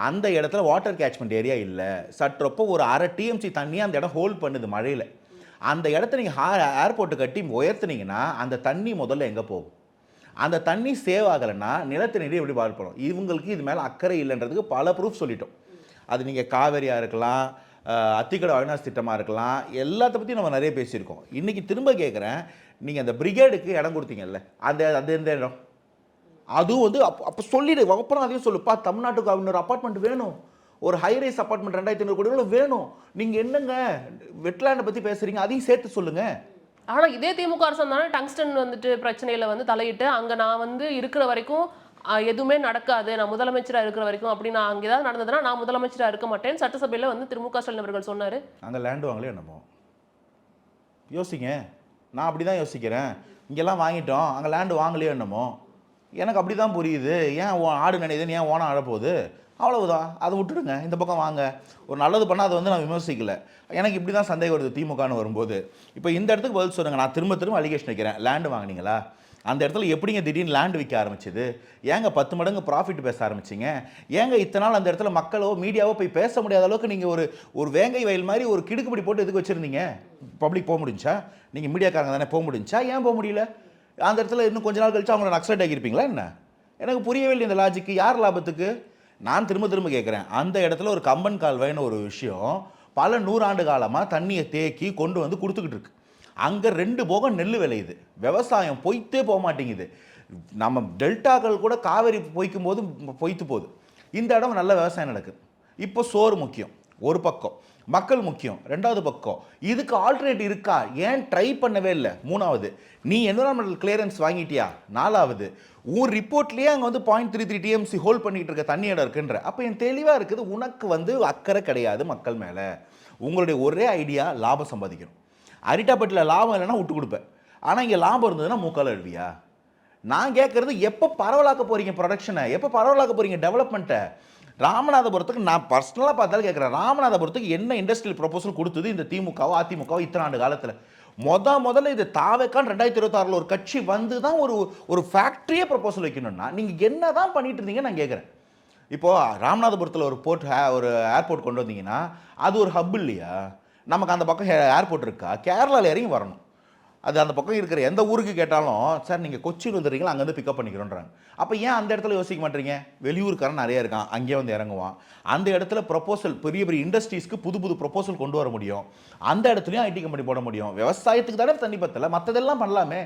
அந்த இடத்துல வாட்டர் கேட்ச்மெண்ட் ஏரியா இல்லை. சற்றப்போ ஒரு அரை டிஎம்சி தண்ணியை அந்த இடம் ஹோல்ட் பண்ணுது மழையில். அந்த இடத்த நீங்கள் ஏர்போர்ட்டு கட்டி உயர்த்துனீங்கன்னா அந்த தண்ணி முதல்ல எங்கே போகும்? அந்த தண்ணி சேவ் ஆகலைன்னா நிலத்து நீர் எப்படி பாதிப்படும்? இவங்களுக்கு இது மேலே அக்கறை இல்லைன்றதுக்கு பல ப்ரூஃப் சொல்லிட்டோம். அது நீங்கள் காவேரியாக இருக்கலாம், அத்திக்கடை அவினாசி திட்டமாக இருக்கலாம், எல்லாத்த பற்றி நம்ம நிறைய பேசியிருக்கோம். இன்றைக்கி திரும்ப கேட்குறேன், நீங்கள் அந்த பிரிகேடுக்கு இடம் கொடுத்தீங்கல்ல, அது எந்த இடம்? அதுவும் வந்து அப்போ சொல்லிடு, அப்புறம் அதையும் சொல்லுப்பா, தமிழ்நாட்டுக்கு இன்னொரு அப்பார்ட்மெண்ட் வேணும், ஒரு ஹைரைஸ் அப்பார்ட்மெண்ட் 2500 கோடி வேணும். நீங்கள் என்னங்க வெட்லேண்டை பற்றி பேசுகிறீங்க, அதையும் சேர்த்து சொல்லுங்கள். ஆனால் இதே திமுக அரசு தானே டங்ஸ்டன் வந்துட்டு பிரச்சனையில் வந்து தலையிட்டு அங்கே நான் வந்து இருக்கிற வரைக்கும் எதுவுமே நடக்காது, நான் முதலமைச்சராக இருக்கிற வரைக்கும் அப்படி நான் அங்கே ஏதாவது நடந்ததுன்னா நான் முதலமைச்சராக இருக்க மாட்டேன் சட்டசபையில் வந்து திரு மு.க. ஸ்டாலின் அவர்கள் சொன்னார். அங்கே லேண்டு வாங்கலையே என்னமோ யோசிங்க. நான் அப்படி தான் யோசிக்கிறேன். இங்கெல்லாம் வாங்கிட்டோம், அங்கே லேண்டு வாங்கலையோ என்னமோ. எனக்கு அப்படி தான் புரியுது. ஏன் ஆடு நினைதுன்னு ஏன் ஓனம் அழப்போகுது? அவ்வளவுதான், அதை விட்டுடுங்க, இந்த பக்கம் வாங்க. ஒரு நல்லது பண்ணால் அதை வந்து நான் விமர்சிக்கல. எனக்கு இப்படி தான் சந்தேகம் வருது திமுகன்னு வரும்போது. இப்போ இந்த இடத்துக்கு பதில் சொல்லுங்கள். நான் திரும்ப அலிகேஷன் வைக்கிறேன். லேண்டு வாங்கினீங்களா? அந்த இடத்துல எப்படிங்க திடீர்னு லேண்டு விற்க ஆரம்பிச்சிது? ஏங்க 10 மடங்கு ப்ராஃபிட் பேச ஆரம்பிச்சிங்க? ஏங்க இத்தனை நாள் அந்த இடத்துல மக்களோ மீடியாவோ போய் பேச முடியாத அளவுக்கு நீங்கள் ஒரு வேங்கை வயல் மாதிரி ஒரு கிடுக்குப்படி போட்டு எதுக்கு வச்சுருந்தீங்க? பப்ளிக் போக முடிஞ்சா? நீங்கள் மீடியாக்காரங்க தானே போக முடிஞ்சா? ஏன் போக முடியல? அந்த இடத்துல இன்னும் கொஞ்ச நாள் கழிச்சு அவங்கள நக்சலைட் ஆகியிருப்பீங்களா என்ன? எனக்கு புரியவே இல்லை இந்த லாஜிக்கு. யார் லாபத்துக்கு? நான் திரும்ப கேட்குறேன். அந்த இடத்துல ஒரு கம்பன் கால்வாய்னு ஒரு விஷயம் பல 100 ஆண்டு காலமாக தண்ணியை தேக்கி கொண்டு வந்து கொடுத்துக்கிட்டு இருக்கு. அங்கே 2 போகம் நெல் விளையுது. விவசாயம் பொய்த்தே போக மாட்டேங்குது. நம்ம டெல்டாக்கள் கூட காவேரி பொய்க்கும் போது பொய்த்து போகுது. இந்த இடம் நல்ல விவசாயம் நடக்குது. இப்போ சோறு முக்கியம் ஒரு பக்கம், மக்கள் முக்கியம் ரெண்டாவது பக்கம். இதுக்கு ஆல்டர்னேட் இருக்கா? ஏன் ட்ரை பண்ணவே இல்லை? 3வது, நீ என்விரான்மெண்டல் கிளியரன்ஸ் வாங்கிட்டியா? 4வது, உன் ரிப்போர்ட்லேயே அங்கே வந்து 0.33 TMC ஹோல்ட் பண்ணிகிட்டு இருக்க தண்ணி இடம் இருக்குன்ற. அப்போ என் தெளிவாக இருக்குது, உனக்கு வந்து அக்கறை கிடையாது மக்கள் மேலே. உங்களுடைய ஒரே ஐடியா லாபம் சம்பாதிக்கணும். அரிட்டாப்பட்டில் லாபம் இல்லைன்னா விட்டு கொடுப்பேன். ஆனால் இங்கே லாபம் இருந்ததுன்னா மூக்கால் எழுவியா? நான் கேட்குறது எப்போ பரவலாக்க போகிறீங்க ப்ரொடக்ஷனை, எப்போ பரவலாக்க போகிறீங்க டெவலப்மெண்ட்டை? ராமநாதபுரத்துக்கு நான் பர்சனலாக பார்த்தாலும் கேட்குறேன், ராமநாதபுரத்துக்கு என்ன இண்டஸ்ட்ரியல் ப்ரொபோசல் கொடுத்தது இந்த திமுகவோ அதிமுகவோ இத்தனை ஆண்டு காலத்தில்? முதல்ல இது தாவேக்கான் 2026 ஒரு கட்சி வந்து தான் ஒரு ஃபேக்ட்ரியே ப்ரொபோசல் வைக்கணும்னா நீங்கள் என்ன தான் பண்ணிட்டு இருந்தீங்க நான் கேட்குறேன். இப்போது ராமநாதபுரத்தில் ஒரு ஏர்போர்ட் கொண்டு வந்தீங்கன்னா அது ஒரு ஹப் இல்லையா? நமக்கு அந்த பக்கம் ஏர்போர்ட் இருக்கா? கேரளாவில் இறங்கி வரணும். அது அந்த பக்கம் இருக்கிற எந்த ஊருக்கு கேட்டாலும் சார் நீங்கள் கொச்சியில் வந்துடுறீங்களா, அங்கேருந்து பிக்கப் பண்ணிக்கிறோன்றாங்க. அப்போ ஏன் அந்த இடத்துல யோசிக்க மாட்டீங்க? வெளியூருக்காரன் நிறைய இருக்கான், அங்கேயே வந்து இறங்குவான். அந்த இடத்துல ப்ரொபோசல் பெரிய பெரிய இண்டஸ்ட்ரீஸ்க்கு புது ப்ரொபோசல் கொண்டு வர முடியும். அந்த இடத்துலையும் ஐடி கம்பெனி போட முடியும். விவசாயத்துக்கு தானே தண்ணி பத்தலை, மற்றதெல்லாம் பண்ணலாமே.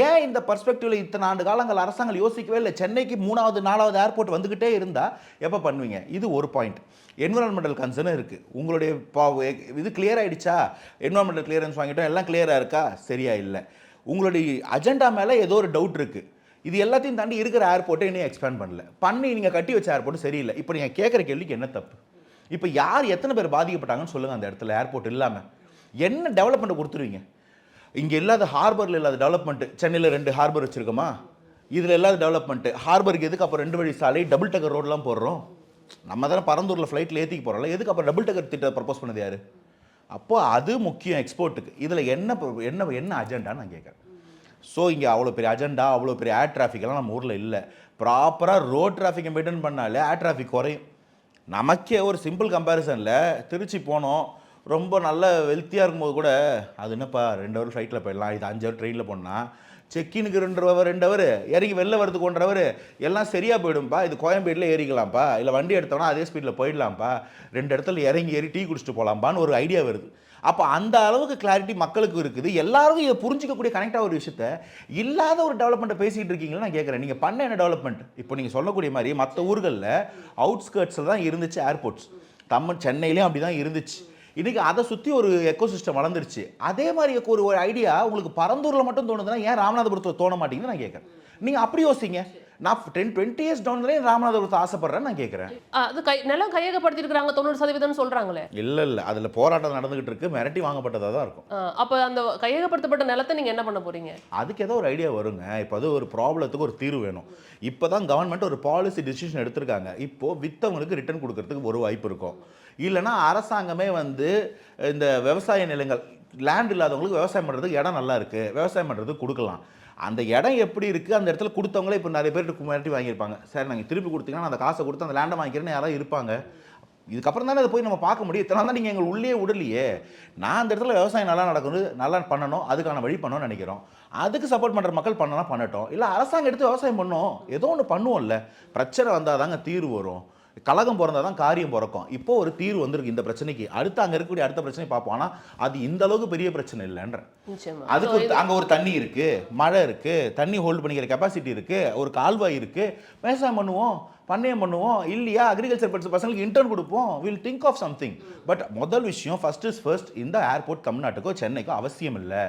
ஏன் இந்த பர்ஸ்பெக்டிவில் இத்தனை ஆண்டு காலங்கள் அரசாங்கம் யோசிக்கவே இல்லை? சென்னைக்கு 3வது 4வது ஏர்போர்ட் வந்துக்கிட்டே இருந்தால் எப்போ பண்ணுவீங்க? இது ஒரு பாயிண்ட். என்விரான்மெண்டல் கன்சர்னும் இருக்குது. உங்களுடைய இது கிளியர் ஆகிடுச்சா? என்விரான்மெண்டல் கிளியரன்ஸ் வாங்கிட்டோம், எல்லாம் கிளியராக இருக்கா? சரியா இல்லை. உங்களுடைய அஜெண்டா மேலே ஏதோ ஒரு டவுட் இருக்குது. இது எல்லாத்தையும் தாண்டி இருக்கிற ஏர்போர்ட்டை இன்னும் எக்ஸ்பேண்ட் பண்ணி நீங்கள் கட்டி வச்ச ஏர்போர்ட் சரியில்லை. இப்போ நீங்கள் கேட்குற கேள்விக்கு என்ன தப்பு? இப்போ எத்தனை பேர் பாதிக்கப்பட்டாங்கன்னு சொல்லுங்கள். அந்த இடத்துல ஏர்போர்ட் இல்லாமல் என்ன டெவலப்மெண்ட்டை கொடுத்துருவீங்க? இங்கே இல்லாத ஹார்பரில் இல்லாத டெவலப்மெண்ட்டு, சென்னையில் 2 ஹார்பர் வச்சுருக்கோமா? இதில் இல்லாத டெவலப்மெண்ட்டு. ஹார்பருக்கு எதுக்கு அப்போ 2 வழி சாலை டபுள் டக்கர் ரோடெலாம் போடுறோம்? நம்ம தானே பரந்தூரில் ஃப்ளைட்டில் ஏற்றிக்கு போகிறோம்ல, எதுக்கு அப்புறம் டபுள் டக்கர் திட்டத்தை ப்ரப்போஸ் பண்ணது யார்? அப்போ அது முக்கியம் எக்ஸ்போர்ட்டுக்கு. இதில் என்ன அஜெண்டான்னு நான் கேட்குறேன். ஸோ இங்கே அவ்வளோ பெரிய அஜெண்டா, அவ்வளோ பெரிய ஏர் டிராஃபிக்கெல்லாம் நம்ம ஊரில் இல்லை. ப்ராப்பராக ரோட் டிராஃபிக்கை மெயின்டைன் பண்ணாலே ஏர் டிராஃபிக் குறையும். நமக்கே ஒரு சிம்பிள் கம்பேரிசனில் திருச்சி போனோம், ரொம்ப நல்ல வெல்த்தியாக இருக்கும்போது கூட அது என்னப்பா 2 ஹவர் ஃப்ளைட்டில் போயிடலாம், இது 5 ஹவர் ட்ரெயினில் போனால் செக்கினுக்கு 2 ஹவர் இறங்கி வெளில வரதுக்கு 1 ஹவர் எல்லாம் சரியாக போயிடும்ப்பா. இது கோயம்பேட்டில் ஏறிக்கலாம்ப்பா, இல்லை வண்டி எடுத்தோன்னா அதே ஸ்பீடில் போயிடலாம்ப்பா, 2 இடத்துல இறங்கி ஏறி டீ குடிச்சிட்டு போகலாம்ப்பான்னு ஒரு ஐடியா வருது. அப்போ அந்த அளவுக்கு கிளாரிட்டி மக்களுக்கு இருக்குது. எல்லாருக்கும் இதை புரிஞ்சிக்கக்கூடிய கனெக்டாக ஒரு விஷயத்த இல்லாத ஒரு டெவலப்மெண்ட்டை பேசிகிட்டு இருக்கீங்களா நான் கேட்குறேன். நீங்கள் பண்ண என்ன டெவலப்மெண்ட்? இப்போ நீங்கள் சொல்லக்கூடிய மாதிரி மற்ற ஊர்களில் அவுட்ஸ்கர்ட்ஸில் தான் இருந்துச்சு ஏர்போர்ட்ஸ். சென்னையிலையும் அப்படி தான் இருந்துச்சு. இன்றைக்கி அதை சுற்றி ஒரு எக்கோசிஸ்டம் வளர்ந்துருச்சு. அதே மாதிரி ஒரு ஐடியா உங்களுக்கு பரந்தூரில் மட்டும் தோணுதுன்னா ஏன் ராமநாதபுரத்தில் தோண மாட்டேங்குதுன்னு நான் கேட்குறேன். நீங்கள் அப்படி யோசிங்க. நான் 10-20 இயர்ஸ் டவுன்லேயே ராமநாதபுரத்தை ஆசைப்படுறேன்னு நான் கேட்குறேன். அது நிலம் கையகப்படுத்திருக்கிறாங்க 90% சொல்கிறாங்களே. இல்லை அதில் போராட்டம் நடந்துகிட்டு இருக்கு, மிரட்டி வாங்கப்பட்டதாக தான் இருக்கும். அப்போ அந்த கையகப்படுத்தப்பட்ட நிலத்தை நீங்கள் என்ன பண்ண போகிறீங்க? அதுக்கு ஏதோ ஒரு ஐடியா வருங்க. இப்போ அது ஒரு ப்ராப்ளத்துக்கு ஒரு தீர்வு வேணும். இப்போ தான் கவர்மெண்ட் ஒரு பாலிசி டிசிஷன் எடுத்திருக்காங்க. இப்போது விற்றவங்களுக்கு ரிட்டர்ன் கொடுக்கறதுக்கு ஒரு வாய்ப்பு இருக்கும். இல்லைனா அரசாங்கமே இந்த விவசாய நிலங்கள் லேண்ட் இல்லாதவங்களுக்கு விவசாயம் பண்ணுறதுக்கு இடம் நல்லா இருக்குது, விவசாயம் பண்ணுறதுக்கு கொடுக்கலாம். அந்த இடம் எப்படி இருக்குது, அந்த இடத்துல கொடுத்தவங்களே இப்போ நிறைய பேர் மிரட்டி வாங்கியிருப்பாங்க. சார் நாங்கள் திருப்பி கொடுத்தீங்கன்னா அந்த காசை கொடுத்து அந்த லேண்டை வாங்கிக்கிறேன்னு யாராவது இருப்பாங்க. இதுக்கப்புறம் தானே அதை போய் நம்ம பார்க்க முடியும். இத்தனை தான் நீங்கள் எங்கள் உள்ளே விடலையே. நான் அந்த இடத்துல விவசாயம் நல்லா நடக்கணும், நல்லா பண்ணணும், அதுக்கான வழி பண்ணணும்னு நினைக்கிறோம். அதுக்கு சப்போர்ட் பண்ணுற மக்கள் பண்ணலாம், பண்ணட்டும். இல்லை அரசாங்கம் எடுத்து விவசாயம் பண்ணோம், ஏதோ ஒன்று பண்ணுவோம்ல. பிரச்சனை வந்தால் தாங்க தீர்வு வரும். கலகம் பிறந்தால் தான் காரியம் பிறக்கும். இப்போ ஒரு தீர்வு வந்திருக்கு இந்த பிரச்சனைக்கு. அடுத்து அங்கே இருக்கக்கூடிய அடுத்த பிரச்சனை பார்ப்போம். ஆனால் அது இந்த அளவுக்கு பெரிய பிரச்சனை இல்லைன்ற. அதுக்கு அங்கே ஒரு தண்ணி இருக்குது, மழை இருக்குது, தண்ணி ஹோல்டு பண்ணிக்கிற கெப்பாசிட்டி இருக்குது, ஒரு கால்வாய் இருக்குது, விவசாயம் பண்ணுவோம், பண்ணையம் பண்ணுவோம். இல்லையா அக்ரிகல்ச்சர் படிச்ச பசங்களுக்கு இன்டர்ன் கொடுப்போம். Will think of something. But முதல் விஷயம் ஃபர்ஸ்ட் இஸ் ஃபர்ஸ்ட், இந்த ஏர்போர்ட் தமிழ்நாட்டுக்கோ சென்னைக்கோ அவசியம் இல்லை.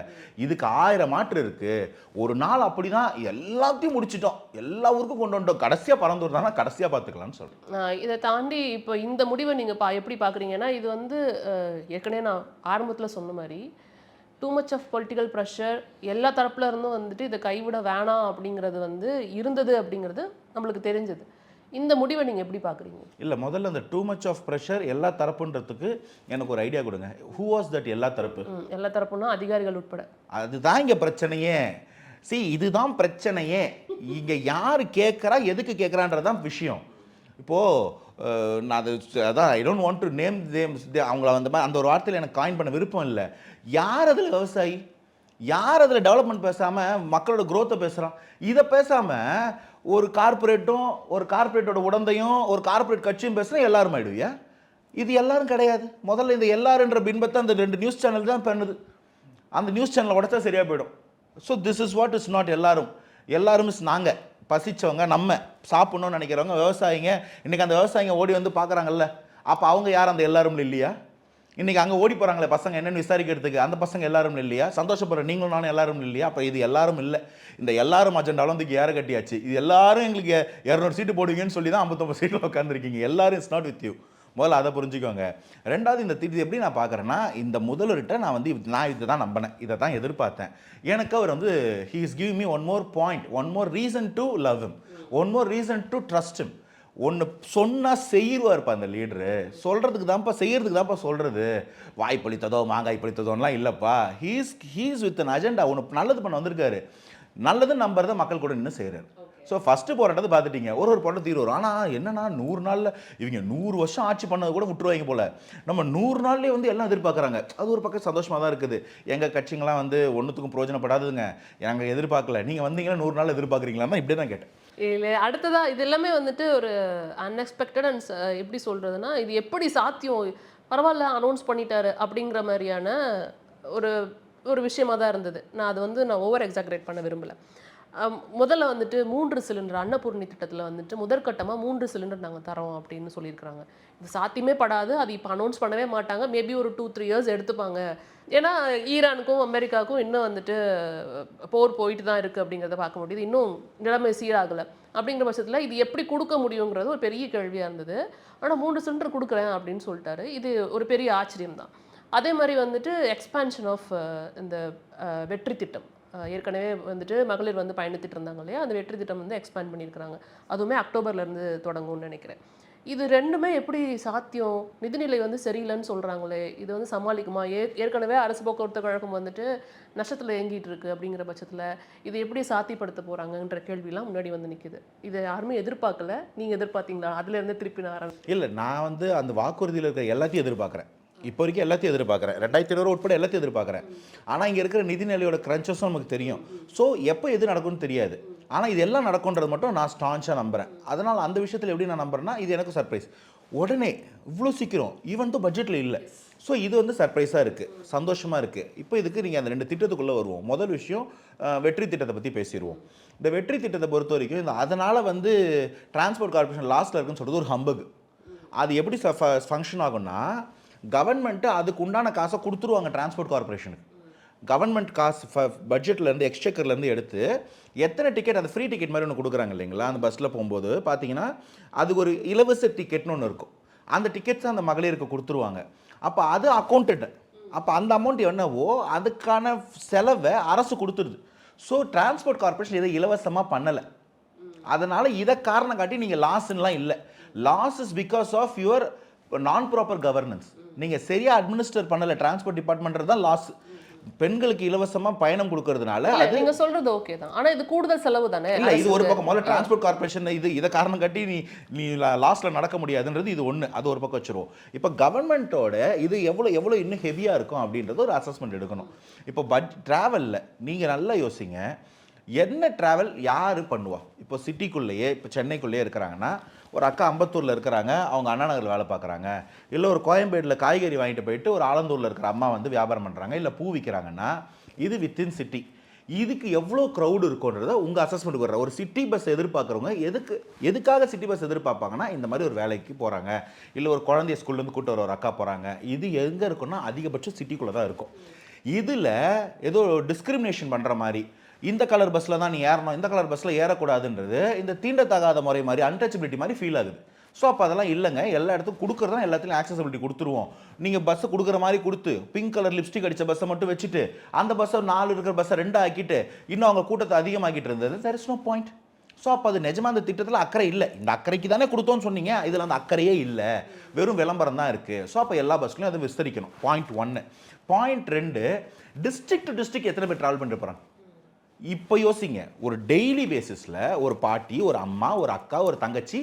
இதுக்கு 1000 மாற்று இருக்குது. ஒரு நாள் அப்படி தான் எல்லாத்தையும் முடிச்சிட்டோம், எல்லா ஊருக்கும் கொண்டு வந்துட்டோம். கடைசியாக பறந்துரு தானே கடைசியாக பார்த்துக்கலாம்னு சொல்கிறேன். இதை தாண்டி இப்போ இந்த முடிவை நீங்கள் எப்படி பார்க்குறீங்கன்னா, இது ஏற்கனவே நான் ஆரம்பத்தில் சொன்ன மாதிரி too much of political pressure எல்லா தரப்புல இருந்தும் இதை கைவிட வேணாம் அப்படிங்கிறது இருந்தது அப்படிங்கிறது நம்மளுக்கு தெரிஞ்சது. இந்த முடிவை நீங்கள் எப்படி பார்க்குறீங்க? இல்லை, முதல்ல அந்த டூ மச் ஆஃப் ப்ரெஷர் எல்லா தரப்புன்றதுக்கு எனக்கு ஒரு ஐடியா கொடுங்க. ஹூ வாஸ் தட் எல்லா தரப்பு? எல்லா தரப்புன்னா அதிகாரிகள் உட்பட. அதுதான் இங்கே பிரச்சனையே. இதுதான் பிரச்சனையே. இங்கே யார் கேட்குறா, எதுக்கு கேட்குறான்றதான் விஷயம். இப்போது நான் அதான் I don't want to name அவங்கள மாதிரி அந்த ஒரு வார்த்தையில் எனக்கு காயின் பண்ண விருப்பம் இல்லை. யார் அதில் விவசாயி, யார் அதில் டெவலப்மெண்ட் பேசாமல் மக்களோட க்ரோத்தை பேசுகிறான்? இதை பேசாமல் ஒரு கார்பரேட்டும் ஒரு கார்பரேட்டோட உடந்தையும் ஒரு கார்பரேட் கட்சியும் பேசுனா எல்லாரும் ஆயிடுவியா? இது எல்லாரும் கிடையாது. முதல்ல இந்த எல்லாருன்ற பின்பத்தை அந்த 2 நியூஸ் சேனல் தான் பண்ணுது. அந்த நியூஸ் சேனலை உடச்சா சரியாக போயிடும். So this is what is not எல்லாரும். எல்லாரும் இஸ் நாங்கள் பசிச்சவங்க, நம்ம சாப்பிட்ணுன்னு நினைக்கிறவங்க, விவசாயிங்க. இன்றைக்கி அந்த விவசாயிங்க ஓடி வந்து பார்க்குறாங்கல்ல, அப்போ அவங்க யார் அந்த எல்லாரும் இல்லையா? இன்றைக்கி அங்கே ஓடி போகிறாங்களே பசங்க என்னென்னு விசாரிக்கிறதுக்கு, அந்த பசங்க எல்லாரும் இல்லையா? சந்தோஷப்படுற நீங்களும் நானும் எல்லாரும் இல்லையா? அப்போ இது எல்லாரும் இல்லை. இந்த எல்லாரும் அஜெண்டாலும் இதுக்கு யாரை கட்டியாச்சு. இது எல்லாரும் எங்களுக்கு 200 சீட்டு போடுவீங்கன்னு சொல்லி தான் 59 சீட்டில் உட்காந்துருக்கீங்க. எல்லாரும் இட்ஸ் நாட் வித் யூ. முதல்ல அதை புரிஞ்சுக்கோங்க. ரெண்டாவது இந்த இது எப்படி நான் பார்க்குறேன்னா, இந்த முதல்வர்கிட்ட நான் இதை தான் நம்பினேன், இதை தான் எதிர்பார்த்தேன். எனக்கு அவர் வந்து he is giving me one more point, one more reason to love him, one more reason to trust him. ஒன்று சொன்னால் செய்வார்ப்பா அந்த லீடரு. சொல்கிறதுக்கு தான்ப்பா, செய்கிறதுக்கு தான்ப்பா சொல்கிறது. வாய் பழித்ததோ மாங்காய் பழித்ததோலாம் இல்லைப்பா. He's with an agenda. ஒன்று நல்லது பண்ண வந்திருக்காரு. நல்லது நம்புறத மக்கள் கூட இன்னும் செய்கிறார். ஸோ ஃபஸ்ட்டு போராட்டத்தை பார்த்துட்டீங்க, ஒரு போராட்டம் தீர்வு வரும். ஆனால் என்னன்னா 100 நாளில் இவங்க 100 வருஷம் ஆட்சி பண்ணது கூட விட்டுருவாங்க போல். நம்ம 100 நாள்லேயே வந்து எல்லாம் எதிர்பார்க்குறாங்க. அது ஒரு பக்கம் சந்தோஷமாக தான் இருக்குது. எங்கள் கட்சிங்களாம் வந்து ஒன்றுத்துக்கும் பிரயோஜனப்படாதுங்க, நாங்கள் எதிர்பார்க்கல. நீங்கள் வந்தீங்கன்னா 100 நாள் எதிர்பார்க்குறீங்களான்னா இப்படியே தான் கேட்டேன். இல்லை, அடுத்ததா இது எல்லாமே வந்துட்டு ஒரு அன்எக்ஸ்பெக்டட் அண்ட் எப்படி சொல்கிறதுனா, இது எப்படி சாத்தியம், பரவாயில்ல அனௌன்ஸ் பண்ணிட்டாரு அப்படிங்கிற மாதிரியான ஒரு ஒரு விஷயமா தான் இருந்தது. நான் அது வந்து நான் ஓவர் எக்ஸாக்ரேட் பண்ண விரும்பலை. முதல்ல வந்துட்டு 3 சிலிண்டர் அன்னபூர்ணி திட்டத்தில் வந்துட்டு முதற்கட்டமாக 3 சிலிண்டர் நாங்கள் தரோம் அப்படின்னு சொல்லியிருக்கிறாங்க. இது சாத்தியமே படாது. அது இப்போ அனௌன்ஸ் பண்ணவே மாட்டாங்க. மேபி ஒரு 2-3 இயர்ஸ் எடுத்துப்பாங்க. ஏன்னா ஈரானுக்கும் அமெரிக்காவுக்கும் இன்னும் வந்துட்டு போர் போயிட்டு தான் இருக்குது அப்படிங்கிறத பார்க்க முடியுது. இன்னும் நிலைமை சீராகலை. அப்படிங்கிற பட்சத்தில் இது எப்படி கொடுக்க முடியுங்கிறது ஒரு பெரிய கேள்வியாக இருந்தது. ஆனால் 3 சிலிண்டர் கொடுக்குறேன் அப்படின்னு சொல்லிட்டாரு. இது ஒரு பெரிய ஆச்சரியம் தான். அதே மாதிரி வந்துட்டு எக்ஸ்பான்ஷன் ஆஃப் இந்த வெற்றி திட்டம், ஏற்கனவே வந்துட்டு மகளிர் வந்து பயணித்துட்டு இருந்தாங்க இல்லையா, அந்த வெற்றி திட்டம் வந்து எக்ஸ்பேண்ட் பண்ணியிருக்கிறாங்க. அதுவுமே அக்டோபர்லேருந்து தொடங்கும்னு நினைக்கிறேன். இது ரெண்டுமே எப்படி சாத்தியம்? நிதிநிலை வந்து சரியில்லைன்னு சொல்கிறாங்களே, இது வந்து சமாளிக்குமா? ஏற்கனவே அரசு போக்குவரத்து கழகம் வந்துட்டு நஷ்டத்தில் இயங்கிட்டு இருக்கு. அப்படிங்கிற பட்சத்தில் இது எப்படி சாத்தியப்படுத்த போகிறாங்கன்ற கேள்விலாம் முன்னாடி வந்து நிற்குது. இதை யாருமே எதிர்பார்க்கல. நீங்கள் எதிர்பார்த்தீங்களா? அதுலேருந்து திருப்பி நான் ஆரம்பிச்சேன். இல்லை, நான் வந்து அந்த வாக்குறுதியில் இருக்கிற எல்லாத்தையும் எதிர்பார்க்குறேன். இப்போ வரைக்கும் எல்லாத்தையும் எதிர்பார்க்குறேன். 2020 உட்பட எல்லாத்தையும் எதிர்பார்க்குறேன். ஆனால் இங்கே இருக்கிற நிதிநிலையோட கிரன்ச்சஸும் நமக்கு தெரியும். ஸோ எப்போ எது நடக்கும்னு தெரியாது. ஆனால் இது எல்லாம் நடக்கும்ன்றது மட்டும் நான் ஸ்டான்ச்சாக நம்புகிறேன். அதனால் அந்த விஷயத்தில் எப்படி நான் நம்புறேன்னா, இது எனக்கு சர்ப்ரைஸ். உடனே இவ்வளோ சீக்கிரம் ஈவன் தான் பட்ஜெட்டில் இல்லை. ஸோ இது வந்து சர்ப்ரைஸாக இருக்குது, சந்தோஷமாக இருக்குது. இப்போ இதுக்கு நீங்கள் அந்த 2 திட்டத்துக்குள்ளே வருவோம். முதல் விஷயம் வெற்றி திட்டத்தை பற்றி பேசிடுவோம். இந்த வெற்றி திட்டத்தை பொறுத்த வரைக்கும் அதனால் வந்து டிரான்ஸ்போர்ட் கார்பரேஷன் லாஸ்ட்டில் இருக்குன்னு சொல்கிறது ஒரு ஹம்பகு. அது எப்படி ஃபங்க்ஷன் ஆகும்னா, கவர்மெண்ட்டு அதுக்கு உண்டான காசை கொடுத்துருவாங்க டிரான்ஸ்போர்ட் கார்பரேஷனுக்கு. கவர்மெண்ட் காசு பட்ஜெட்லேருந்து எக்ஸ்சேக்கர்லேருந்து எடுத்து எத்தனை டிக்கெட், அந்த ஃப்ரீ டிக்கெட் மாதிரி ஒன்று கொடுக்குறாங்க இல்லைங்களா, அந்த பஸ்ஸில் போகும்போது பார்த்தீங்கன்னா அதுக்கு ஒரு இலவச டிக்கெட்னு ஒன்று இருக்கும். அந்த டிக்கெட்ஸ் அந்த மகளிருக்கு கொடுத்துருவாங்க. அப்போ அது அக்கௌண்டட். அப்போ அந்த அமௌண்ட் என்னவோ அதுக்கான செலவை அரசு கொடுத்துருது. ஸோ டிரான்ஸ்போர்ட் கார்பரேஷன் இதை இலவசமாக பண்ணலை. அதனால் இதை காரணம் காட்டி நீங்கள் லாஸ்லாம் இல்லை. Loss is because of your non proper governance. நீங்கள் சரியாக அட்மினிஸ்டர் பண்ணலை டிரான்ஸ்போர்ட் டிபார்ட்மெண்ட் தான் லாஸ். பெண்களுக்கு இலவசமாக பயணம் கொடுக்கறதுனால அது நீங்கள் சொல்கிறது ஓகே தான். ஆனால் இது கூடுதல் செலவு தானே. இல்லை, இது ஒரு பக்கம். முதல்ல டிரான்ஸ்போர்ட் கார்பரேஷன் இதை காரணம் காட்டி நீ லாஸ்ட்டில் நடக்க முடியாதுன்றது இது ஒன்று. அது ஒரு பக்கம் வச்சுருவோம். இப்போ கவர்மெண்ட்டோட இது எவ்வளோ இன்னும் ஹெவியாக இருக்கும் அப்படின்றது ஒரு அசஸ்மெண்ட் எடுக்கணும். இப்போ ட்ராவலில் நீங்கள் நல்லா யோசிங்க, என்ன ட்ராவல் யார் பண்ணுவா? இப்போ சிட்டிக்குள்ளேயே, இப்போ சென்னைக்குள்ளேயே இருக்கிறாங்கன்னா, ஒரு அக்கா அம்பத்தூரில் இருக்கிறாங்க, அவங்க அண்ணா நகரில் வேலை பார்க்குறாங்க. இல்லை ஒரு கோயம்பேடில் காய்கறி வாங்கிட்டு போயிட்டு ஒரு ஆலந்தூரில் இருக்கிற அம்மா வந்து வியாபாரம் பண்ணுறாங்க, இல்லை பூ விற்கிறாங்கன்னா, இது வித்தின் சிட்டி. இதுக்கு எவ்வளோ க்ரௌடு இருக்குன்றத உங்கள் அசஸ்மெண்ட்டுக்கு வர்ற ஒரு சிட்டி பஸ் எதிர்பார்க்குறவங்க எதுக்காக சிட்டி பஸ் எதிர்பார்ப்பாங்கன்னா, இந்த மாதிரி ஒரு வேலைக்கு போகிறாங்க, இல்லை ஒரு குழந்தைய ஸ்கூல்லேருந்து கூட்டு வர ஒரு அக்கா போகிறாங்க. இது எங்கே இருக்குன்னா அதிகபட்சம் சிட்டிக்குள்ளே தான் இருக்கும். இதில் ஏதோ டிஸ்கிரிமினேஷன் பண்ணுற மாதிரி, இந்த கலர் பஸ்ஸில் தான் நீ ஏறணும், இந்த கலர் பஸ்ஸில் ஏறக்கூடாதுன்றது இந்த தீண்டத்தகாத முறை மாதிரி, அன்டச்சபிலிட்டி மாதிரி ஃபீல் ஆகுது. ஸோ அப்போ அதெல்லாம் இல்லைங்க, எல்லா இடத்துக்கும் கொடுக்குறதா எல்லாத்துலையும் ஆக்சசபிலிட்டி கொடுத்துருவோம். நீங்கள் பஸ்ஸை கொடுக்குற மாதிரி கொடுத்து பிங்க் கலர் லிப்ஸ்டிக் அடித்த பஸ்ஸை மட்டும் வச்சுட்டு அந்த பஸ்ஸை 4 இருக்கிற பஸ்ஸை 2 ஆக்கிட்டு இன்னும் அவங்க கூட்டத்தை அதிகமாக்கிட்டு இருந்தது. There is no point. So அப்போ அது நிஜமாக அந்த திட்டத்தில் அக்கறை இல்லை. இந்த அக்கறைக்கு தானே கொடுத்தோன்னு சொன்னீங்க, இதில் அந்த அக்கறையே இல்லை, வெறும் விளம்பரம் தான் இருக்குது. ஸோ அப்போ எல்லா பஸ்லையும் அதை விஸ்தரிக்கணும். Point 1. Point 2, district to district எத்தனை பேர் ட்ராவல் பண்ணிட்டு போகிறாங்க? இப்போ யோசிங்க, ஒரு டெய்லி பேசிஸில் ஒரு பாட்டி, ஒரு அம்மா, ஒரு அக்கா, ஒரு தங்கச்சி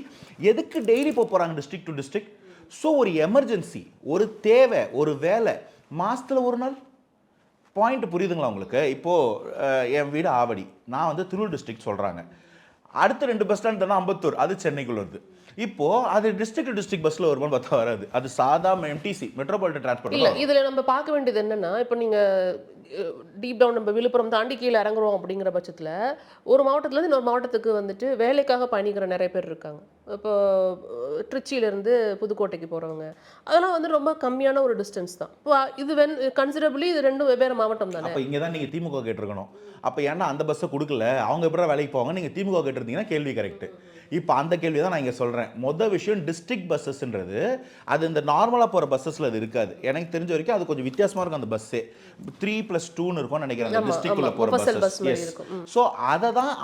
எதுக்கு டெய்லி போகிறாங்க டிஸ்ட்ரிக்ட் டு டிஸ்ட்ரிக்ட்? ஸோ ஒரு எமர்ஜென்சி, ஒரு தேவை, ஒரு வேலை, மாதத்தில் ஒரு நாள். பாயிண்ட் புரியுதுங்களா உங்களுக்கு? இப்போது என் வீடு ஆவடி, நான் வந்து திருவள்ளூர் டிஸ்ட்ரிக்ட் சொல்கிறாங்க. அடுத்த 2 பஸ் ஸ்டாண்ட் தானே அம்பத்தூர், அது சென்னைக்குள்ள வருது. இப்போது அது டிஸ்ட்ரிக்ட் டு டிஸ்ட்ரிக்ட் பஸ்ஸில் வருமானு பார்த்தா வராது. அது சாதா எம்டிசி மெட்ரோபாலிட்டன் டிரான்ஸ்போர்ட். இல்லை, இதில் நம்ம பார்க்க வேண்டியது என்னென்னா, இப்போ நீங்கள் டீப் டவுன் நம்ம விழுப்புரம் தாண்டி கீழே இறங்குறோம் அப்படிங்கிற பட்சத்தில் ஒரு மாவட்டத்துலேருந்து இன்னொரு மாவட்டத்துக்கு வந்துட்டு வேலைக்காக பயணிக்கிற நிறைய பேர் இருக்காங்க. இப்போ திருச்சியிலேருந்து புதுக்கோட்டைக்கு போகிறவங்க அதெல்லாம் வந்து ரொம்ப கம்மியான ஒரு டிஸ்டன்ஸ் தான். இப்போ இது கன்சிடபிளி இது ரெண்டும் வெவ்வேறு மாவட்டம் தானே. அப்போ இங்கே தான் நீங்கள் திமுக கேட்டிருக்கணும். அப்போ ஏன்னா அந்த பஸ்ஸை கொடுக்கல, அவங்க எப்படி வேலைக்கு போவாங்க, நீங்கள் திமுக கேட்டிருந்தீங்கன்னா கேள்வி கரெக்டு. இப்போ அந்த கேள்வி தான் நான் இங்கே சொல்கிறேன். மொதல் விஷயம் டிஸ்ட்ரிக்ட் பஸ்ஸஸ்ன்றது அது இந்த நார்மலாக போகிற பஸ்ஸஸில் அது இருக்காது. எனக்கு தெரிஞ்ச வரைக்கும் அது கொஞ்சம் வித்தியாசமாக இருக்கும். அந்த பஸ்ஸே 3+2 இருக்கும்னு நினைக்கிறேன் அந்த டிஸ்ட்ரிக்ட்குள்ளே போகிற பஸ். ஸோ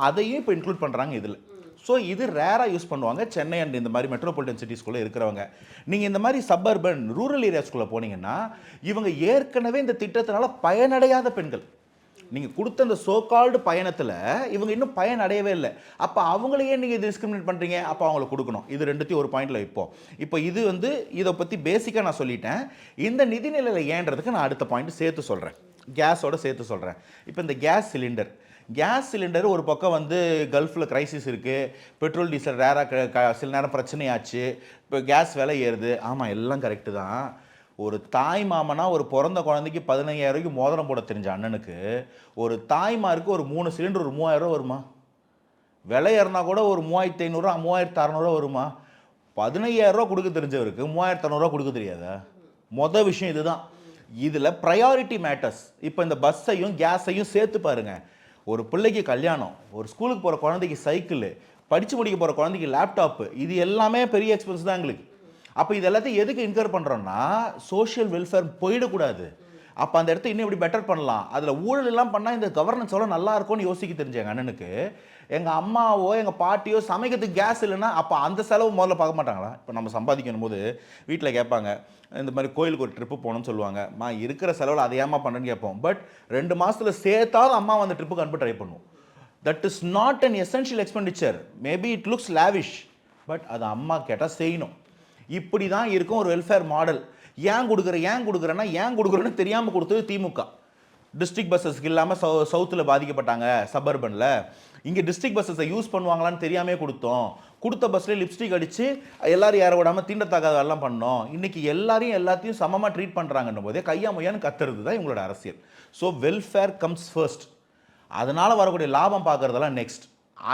அதையும் இப்போ இன்க்ளூட் பண்ணுறாங்க இதில். ஸோ இது ரேராக யூஸ் பண்ணுவாங்க சென்னை அண்ட் இந்த மாதிரி மெட்ரோபாலிட்டன் சிட்டிஸ்குள்ளே இருக்கிறவங்க. நீங்கள் இந்த மாதிரி சப்பர்பன் ரூரல் ஏரியாஸ்குள்ளே போனீங்கன்னா இவங்க ஏற்கனவே இந்த திட்டத்தினால பயனடையாத பெண்கள். நீங்கள் கொடுத்த அந்த சோகால்டு பயணத்தில் இவங்க இன்னும் பயன் அடையவே இல்லை. அப்போ அவங்களையே நீங்கள் டிஸ்கிரிமினேட் பண்ணுறீங்க. அப்போ அவங்களுக்கு கொடுக்கணும். இது ரெண்டுத்தையும் ஒரு பாயிண்டில் இப்போ இது வந்து இதை பற்றி பேசிக்காக நான் சொல்லிட்டேன். இந்த நிதிநிலையில் ஏன்றதுக்கு நான் அடுத்த பாயிண்ட் சேர்த்து சொல்கிறேன், கேஸோட சேர்த்து சொல்கிறேன். இப்போ இந்த கேஸ் சிலிண்டர் ஒரு பக்கம் வந்து கல்ஃபில் கிரைசிஸ் இருக்குது, பெட்ரோல் டீசல் ரேராக சில நேரம் பிரச்சனையாச்சு, இப்போ கேஸ் விலை ஏறுது. ஆமாம், எல்லாம் கரெக்டு தான். ஒரு தாய் மாமனா ஒரு பிறந்த குழந்தைக்கு 15,000 ரூபாய்க்கு மோதிரம் போட தெரிஞ்ச அண்ணனுக்கு ஒரு தாய்மாருக்கு ஒரு 3 சிலிண்டர் ஒரு 3,000 ரூபா வருமா? விலை ஏறினா கூட ஒரு 3,500 3,600 வருமா? 15,000 ரூபா கொடுக்க தெரிஞ்சவருக்கு 3,600 கொடுக்க தெரியாதா? மொதல் விஷயம் இதுதான். இதில் ப்ரையாரிட்டி மேட்டர்ஸ். இப்போ இந்த பஸ்ஸையும் கேஸையும் சேர்த்து பாருங்கள். ஒரு பிள்ளைக்கு கல்யாணம், ஒரு ஸ்கூலுக்கு போகிற குழந்தைக்கு சைக்கிள், படித்து முடிக்க போகிற குழந்தைக்கு லேப்டாப்பு, இது எல்லாமே பெரிய எக்ஸ்பென்ஸ் தான் எங்களுக்கு. அப்போ இது எல்லாத்தையும் எதுக்கு இன்கர் பண்ணுறோன்னா சோஷியல் வெல்ஃபேர் போயிடக்கூடாது. அப்போ அந்த இடத்த இன்னும் எப்படி பெட்டர் பண்ணலாம், அதில் ஊழல் எல்லாம் பண்ணால் இந்த கவர்னன்ஸ் எவ்வளோ நல்லா இருக்கும்னு யோசிக்க தெரிஞ்ச எங்கள் அண்ணனுக்கு எங்கள் அம்மாவோ எங்கள் பாட்டியோ சமைக்கிறதுக்கு கேஸ் இல்லைன்னா அப்போ அந்த செலவு முதல்ல பார்க்க மாட்டாங்களா? இப்போ நம்ம சம்பாதிக்கணும் போது வீட்டில் கேட்பாங்க, இந்த மாதிரி கோயிலுக்கு ஒரு ட்ரிப்பு போகணும்னு சொல்லுவாங்க. இருக்கிற செலவில் அதை ஏமா பண்ணுறேன்னு கேட்போம். பட் 2 மாதத்தில் சேர்த்தாவது அம்மா அந்த ட்ரிப்புக்கு அனுப்ப ட்ரை பண்ணுவோம். That is not an essential expenditure. Maybe it looks lavish, but அது அம்மா கேட்டால் செய்யணும். இப்படி தான் இருக்கும் ஒரு வெல்ஃபேர் மாடல். ஏன் கொடுக்குறேன்னு தெரியாமல் கொடுத்தது திமுக. டிஸ்ட்ரிக்ட் பஸ்ஸஸ்க்கு இல்லாமல் சவுத்தில் பாதிக்கப்பட்டாங்க சபர்பனில். இங்கே டிஸ்ட்ரிக்ட் பஸ்ஸஸை யூஸ் பண்ணுவாங்களான்னு தெரியாமே கொடுத்த பஸ்ஸில் லிப்ஸ்டிக் அடித்து எல்லாரும் ஏற விடாமல் தீண்டத்தகாத எல்லாம் பண்ணோம். இன்றைக்கி எல்லாத்தையும் சமமாக ட்ரீட் பண்ணுறாங்கன்னும் போதே கையாமையான்னு கத்துறது தான் இவங்களோட அரசியல். So welfare comes first. அதனால் வரக்கூடிய லாபம் பார்க்குறதெல்லாம் நெக்ஸ்ட்.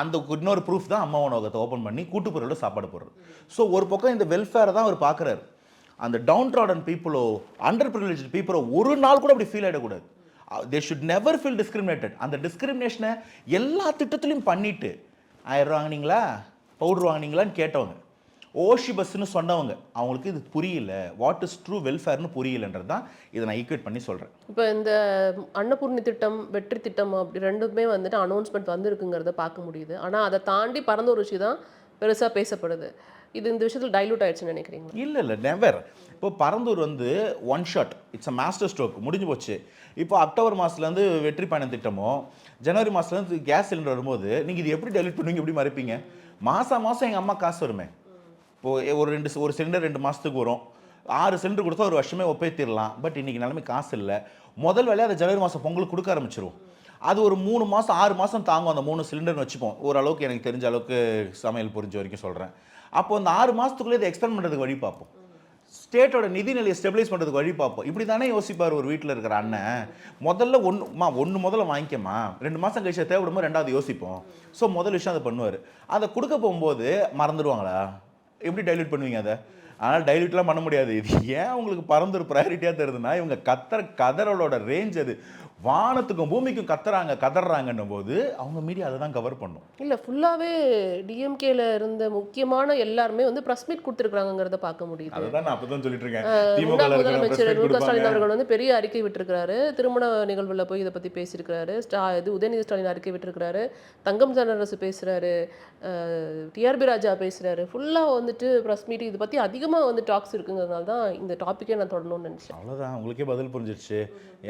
அந்த இன்னொரு ப்ரூஃப் தான் அம்மா உணவகத்தை ஓப்பன் பண்ணி கூட்டுப்பொருளோட சாப்பாடு போடுறது. ஸோ ஒரு பக்கம் இந்த வெல்ஃபேரை தான் அவர் பார்க்குறாரு. அந்த டவுன் ட்ராடன் பீப்புளோ அண்டர் ப்ரிவிலேஜ் பீப்புளோ ஒரு நாள் கூட அப்படி ஃபீல் ஆகிடக்கூடாது. They should never feel discriminated. அந்த டிஸ்கிரிமினேஷனை எல்லா திட்டத்திலையும் பண்ணிவிட்டு 1000 ரூபா வாங்கினீங்களா, பவுடர் வாங்கினீங்களான்னு கேட்டவங்க, ஓஷி பஸ்ன்னு சொன்னவங்க, அவங்களுக்கு இது புரியல, வாட் இஸ் ட்ரூ வெல்ஃபேர்னு புரியலன்றது தான் இதை நான் ஈக்குவேட் பண்ணி சொல்கிறேன். இப்போ இந்த அன்னபூர்ணி திட்டம், வெற்றி திட்டம் அப்படி ரெண்டுமே வந்துட்டு அனௌன்ஸ்மெண்ட் வந்துருக்குங்கிறத பார்க்க முடியுது. ஆனால் அதை தாண்டி பறந்த ஒரு விஷயம் தான் பெருசாக பேசப்படுது. இது இந்த விஷயத்தில் டைலூட் ஆயிடுச்சுன்னு நினைக்கிறீங்க? இல்லை, நெவர். இப்போ பரந்தூர் வந்து one shot, it's a master stroke, முடிஞ்சு போச்சு. இப்போ அக்டோபர் மாதத்துலேருந்து வெற்றி பயணம் திட்டமோ, ஜனவரி மாதத்துலேருந்து கேஸ் சிலிண்டர் வரும்போது நீங்கள் இது எப்படி டைலூட் பண்ணுவீங்க, எப்படி மறைப்பீங்க? மாதம் எங்கள் அம்மா காசு வருமே. இப்போது ஒரு சிலிண்டர் 2 மாதத்துக்கு வரும். 6 சிலிண்டர் கொடுத்தா ஒரு வருஷமே ஒப்பேத்திடலாம். பட் இன்றைக்கி நிலைமை காசு இல்லை. முதல் வேலையை அதை ஜனவரி மாதம் பொங்கலுக்கு கொடுக்க ஆரம்பிச்சிருவோம். அது ஒரு 3 மாதம் 6 மாதம் தாங்கும். அந்த 3 சிலிண்டர்னு வச்சுப்போம். ஓரளவுக்கு எனக்கு தெரிஞ்ச அளவுக்கு சமையல் புரிஞ்ச வரைக்கும் சொல்கிறேன். அப்போ அந்த 6 மாதத்துக்குள்ளே இதை எக்ஸ்பெண்ட் பண்ணுறதுக்கு வழி பார்ப்போம். ஸ்டேட்டோட நிதிநிலையை ஸ்டெபிலைஸ் பண்ணுறதுக்கு வழி பார்ப்போம். இப்படி தானே யோசிப்பார் ஒரு வீட்டில் இருக்கிற அண்ணன். முதல்ல முதல்ல வாங்கிக்கமா, 2 மாதம் கழிச்சு தேவைப்படும்போது 2வது யோசிப்போம். ஸோ முதல் விஷயம் அதை பண்ணுவார். அதை கொடுக்க போகும்போது மறந்துடுவாங்களா? எப்படி டைல்யூட் பண்ணுவீங்க அதை? ஆனால் டைல்யூட்லாம் பண்ண முடியாது. இது ஏன் உங்களுக்கு பறந்து ஒரு ப்ரையாரிட்டியாக தருதுன்னா இவங்க கதறலோட ரேஞ்ச் அது. வானத்துக்கும் பூமிக்கும் கதறாங்கன்னும் போது அவங்க மீடியா அதை தான் கவர் பண்ணும். இல்லை, ஃபுல்லாகவே டிஎம்கேல இருந்த முக்கியமான எல்லாருமே வந்து ப்ரெஸ் மீட் கொடுத்துருக்காங்கிறத பார்க்க முடியுது. அதுதான் நான் அப்போ தான் சொல்லிட்டு இருக்கேன். முன்னாள் முதலமைச்சர் மு.க. ஸ்டாலின் அவர்கள் வந்து பெரிய அறிக்கை விட்டுருக்கிறாரு. திருமண நிகழ்வில் போய் இதை பற்றி பேசியிருக்கிறாரு. உதயநிதி ஸ்டாலின் அறிக்கை விட்டுருக்கிறாரு. தங்கம் தென்னரசு பேசுகிறாரு. டிஆர்பி ராஜா பேசுகிறாரு. ஃபுல்லாக வந்துட்டு ப்ரெஸ் மீட் இதை பற்றி அதிகமாக வந்து டாக்ஸ் இருக்குங்கிறதுனால தான் இந்த டாப்பிக்கே நான் தொடரணும்னு நினச்சேன். அவ்வளோதான், உங்களுக்கே பதில் புரிஞ்சிருச்சு.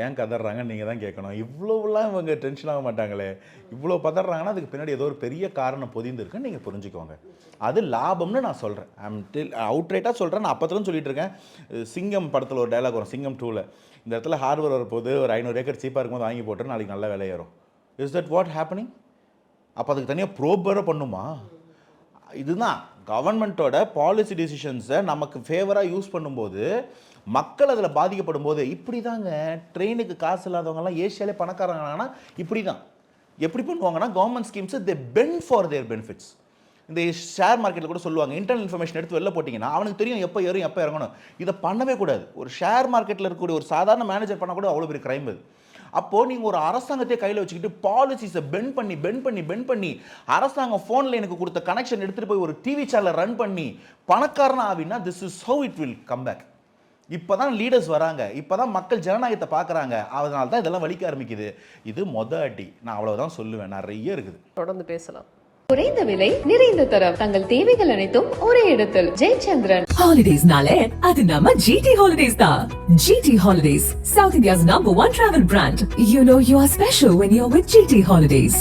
ஏன் கதறாங்க நீங்கள் தான் கேட்கணும். இவ்வளோலாம் இவங்க டென்ஷன் ஆக மாட்டாங்களே. இவ்வளோ பதறாங்கன்னா அதுக்கு பின்னாடி ஏதோ ஒரு பெரிய காரணம் பொதிந்து இருக்குன்னு நீங்கள் புரிஞ்சுக்கோங்க. அது லாபம்னு நான் சொல்கிறேன். அவுட்ரைட்டாக சொல்கிறேன். நான் அப்போதான் சொல்லிட்டு இருக்கேன். சிங்கம் படத்தில் ஒரு டைலாக் வரும், சிங்கம் 2ல். இந்த இடத்துல ஹார்பர் வரப்போது ஒரு 500 ஏக்கர் சீப்பாக இருக்கும்போது வாங்கி போட்டு நாளைக்கு நல்ல விலை ஏறும். Is that what happening? அப்போ அதுக்கு தனியாக ப்ரோப் வேறு பண்ணுமா? இதுதான் கவர்மெண்ட்டோட பாலிசி டிசிஷன்ஸை நமக்கு ஃபேவராக யூஸ் பண்ணும்போது மக்கள் அதில் பாதிக்கப்படும் போது இப்படி தாங்க ட்ரெயினுக்கு காசு இல்லாதவங்கலாம் ஏஷியாலே பணக்காரங்கன்னா இப்படி தான். எப்படி பண்ணுவாங்கன்னா கவர்மெண்ட் ஸ்கீம்ஸை they bend for their benefits. இந்த ஷேர் மார்க்கெட்டில் கூட சொல்லுவாங்க, இன்டர்னல் இன்ஃபர்மேஷன் எடுத்து வெளில போட்டிங்கன்னா அவனுக்கு தெரியும் எப்போ ஏறும் எப்போ இறங்கணும். இதை பண்ணவே கூடாது. ஒரு ஷேர் மார்க்கெட்டில் இருக்கக்கூடிய ஒரு சாதாரண மேனேஜர் பண்ண கூட அவ்வளோ பெரிய கிரைம் அது. அப்போது நீங்கள் ஒரு அரசாங்கத்தையே கையில் வச்சுக்கிட்டு பாலிசிஸை பெண்ட் பண்ணி அரசாங்கம் ஃபோனில் எனக்கு கொடுத்த கனெக்ஷன் எடுத்துகிட்டு போய் ஒரு டிவி சேனலை ரன் பண்ணி பணக்காரனா ஆவினா this is how it will come back. இப்போ தான் லீடர்ஸ் வராங்க, இப்போ தான் மக்கள் ஜனநாயகத்தை பார்க்குறாங்க, அதனால தான் இதெல்லாம் வலிக்க ஆரம்பிக்குது. இது அடி. நான் அவ்வளோதான் சொல்லுவேன், நிறைய இருக்குது. தொடர்ந்து பேசலாம். குறைந்த விலை நிறைந்த தரம், தங்கள் தேவைகள் அனைத்தும் ஒரே இடத்தில். Jayachandran. Holidays nale adu nama GT Holidays da. GT Holidays, South India's #1 travel brand. You know you are special when you're with GT Holidays.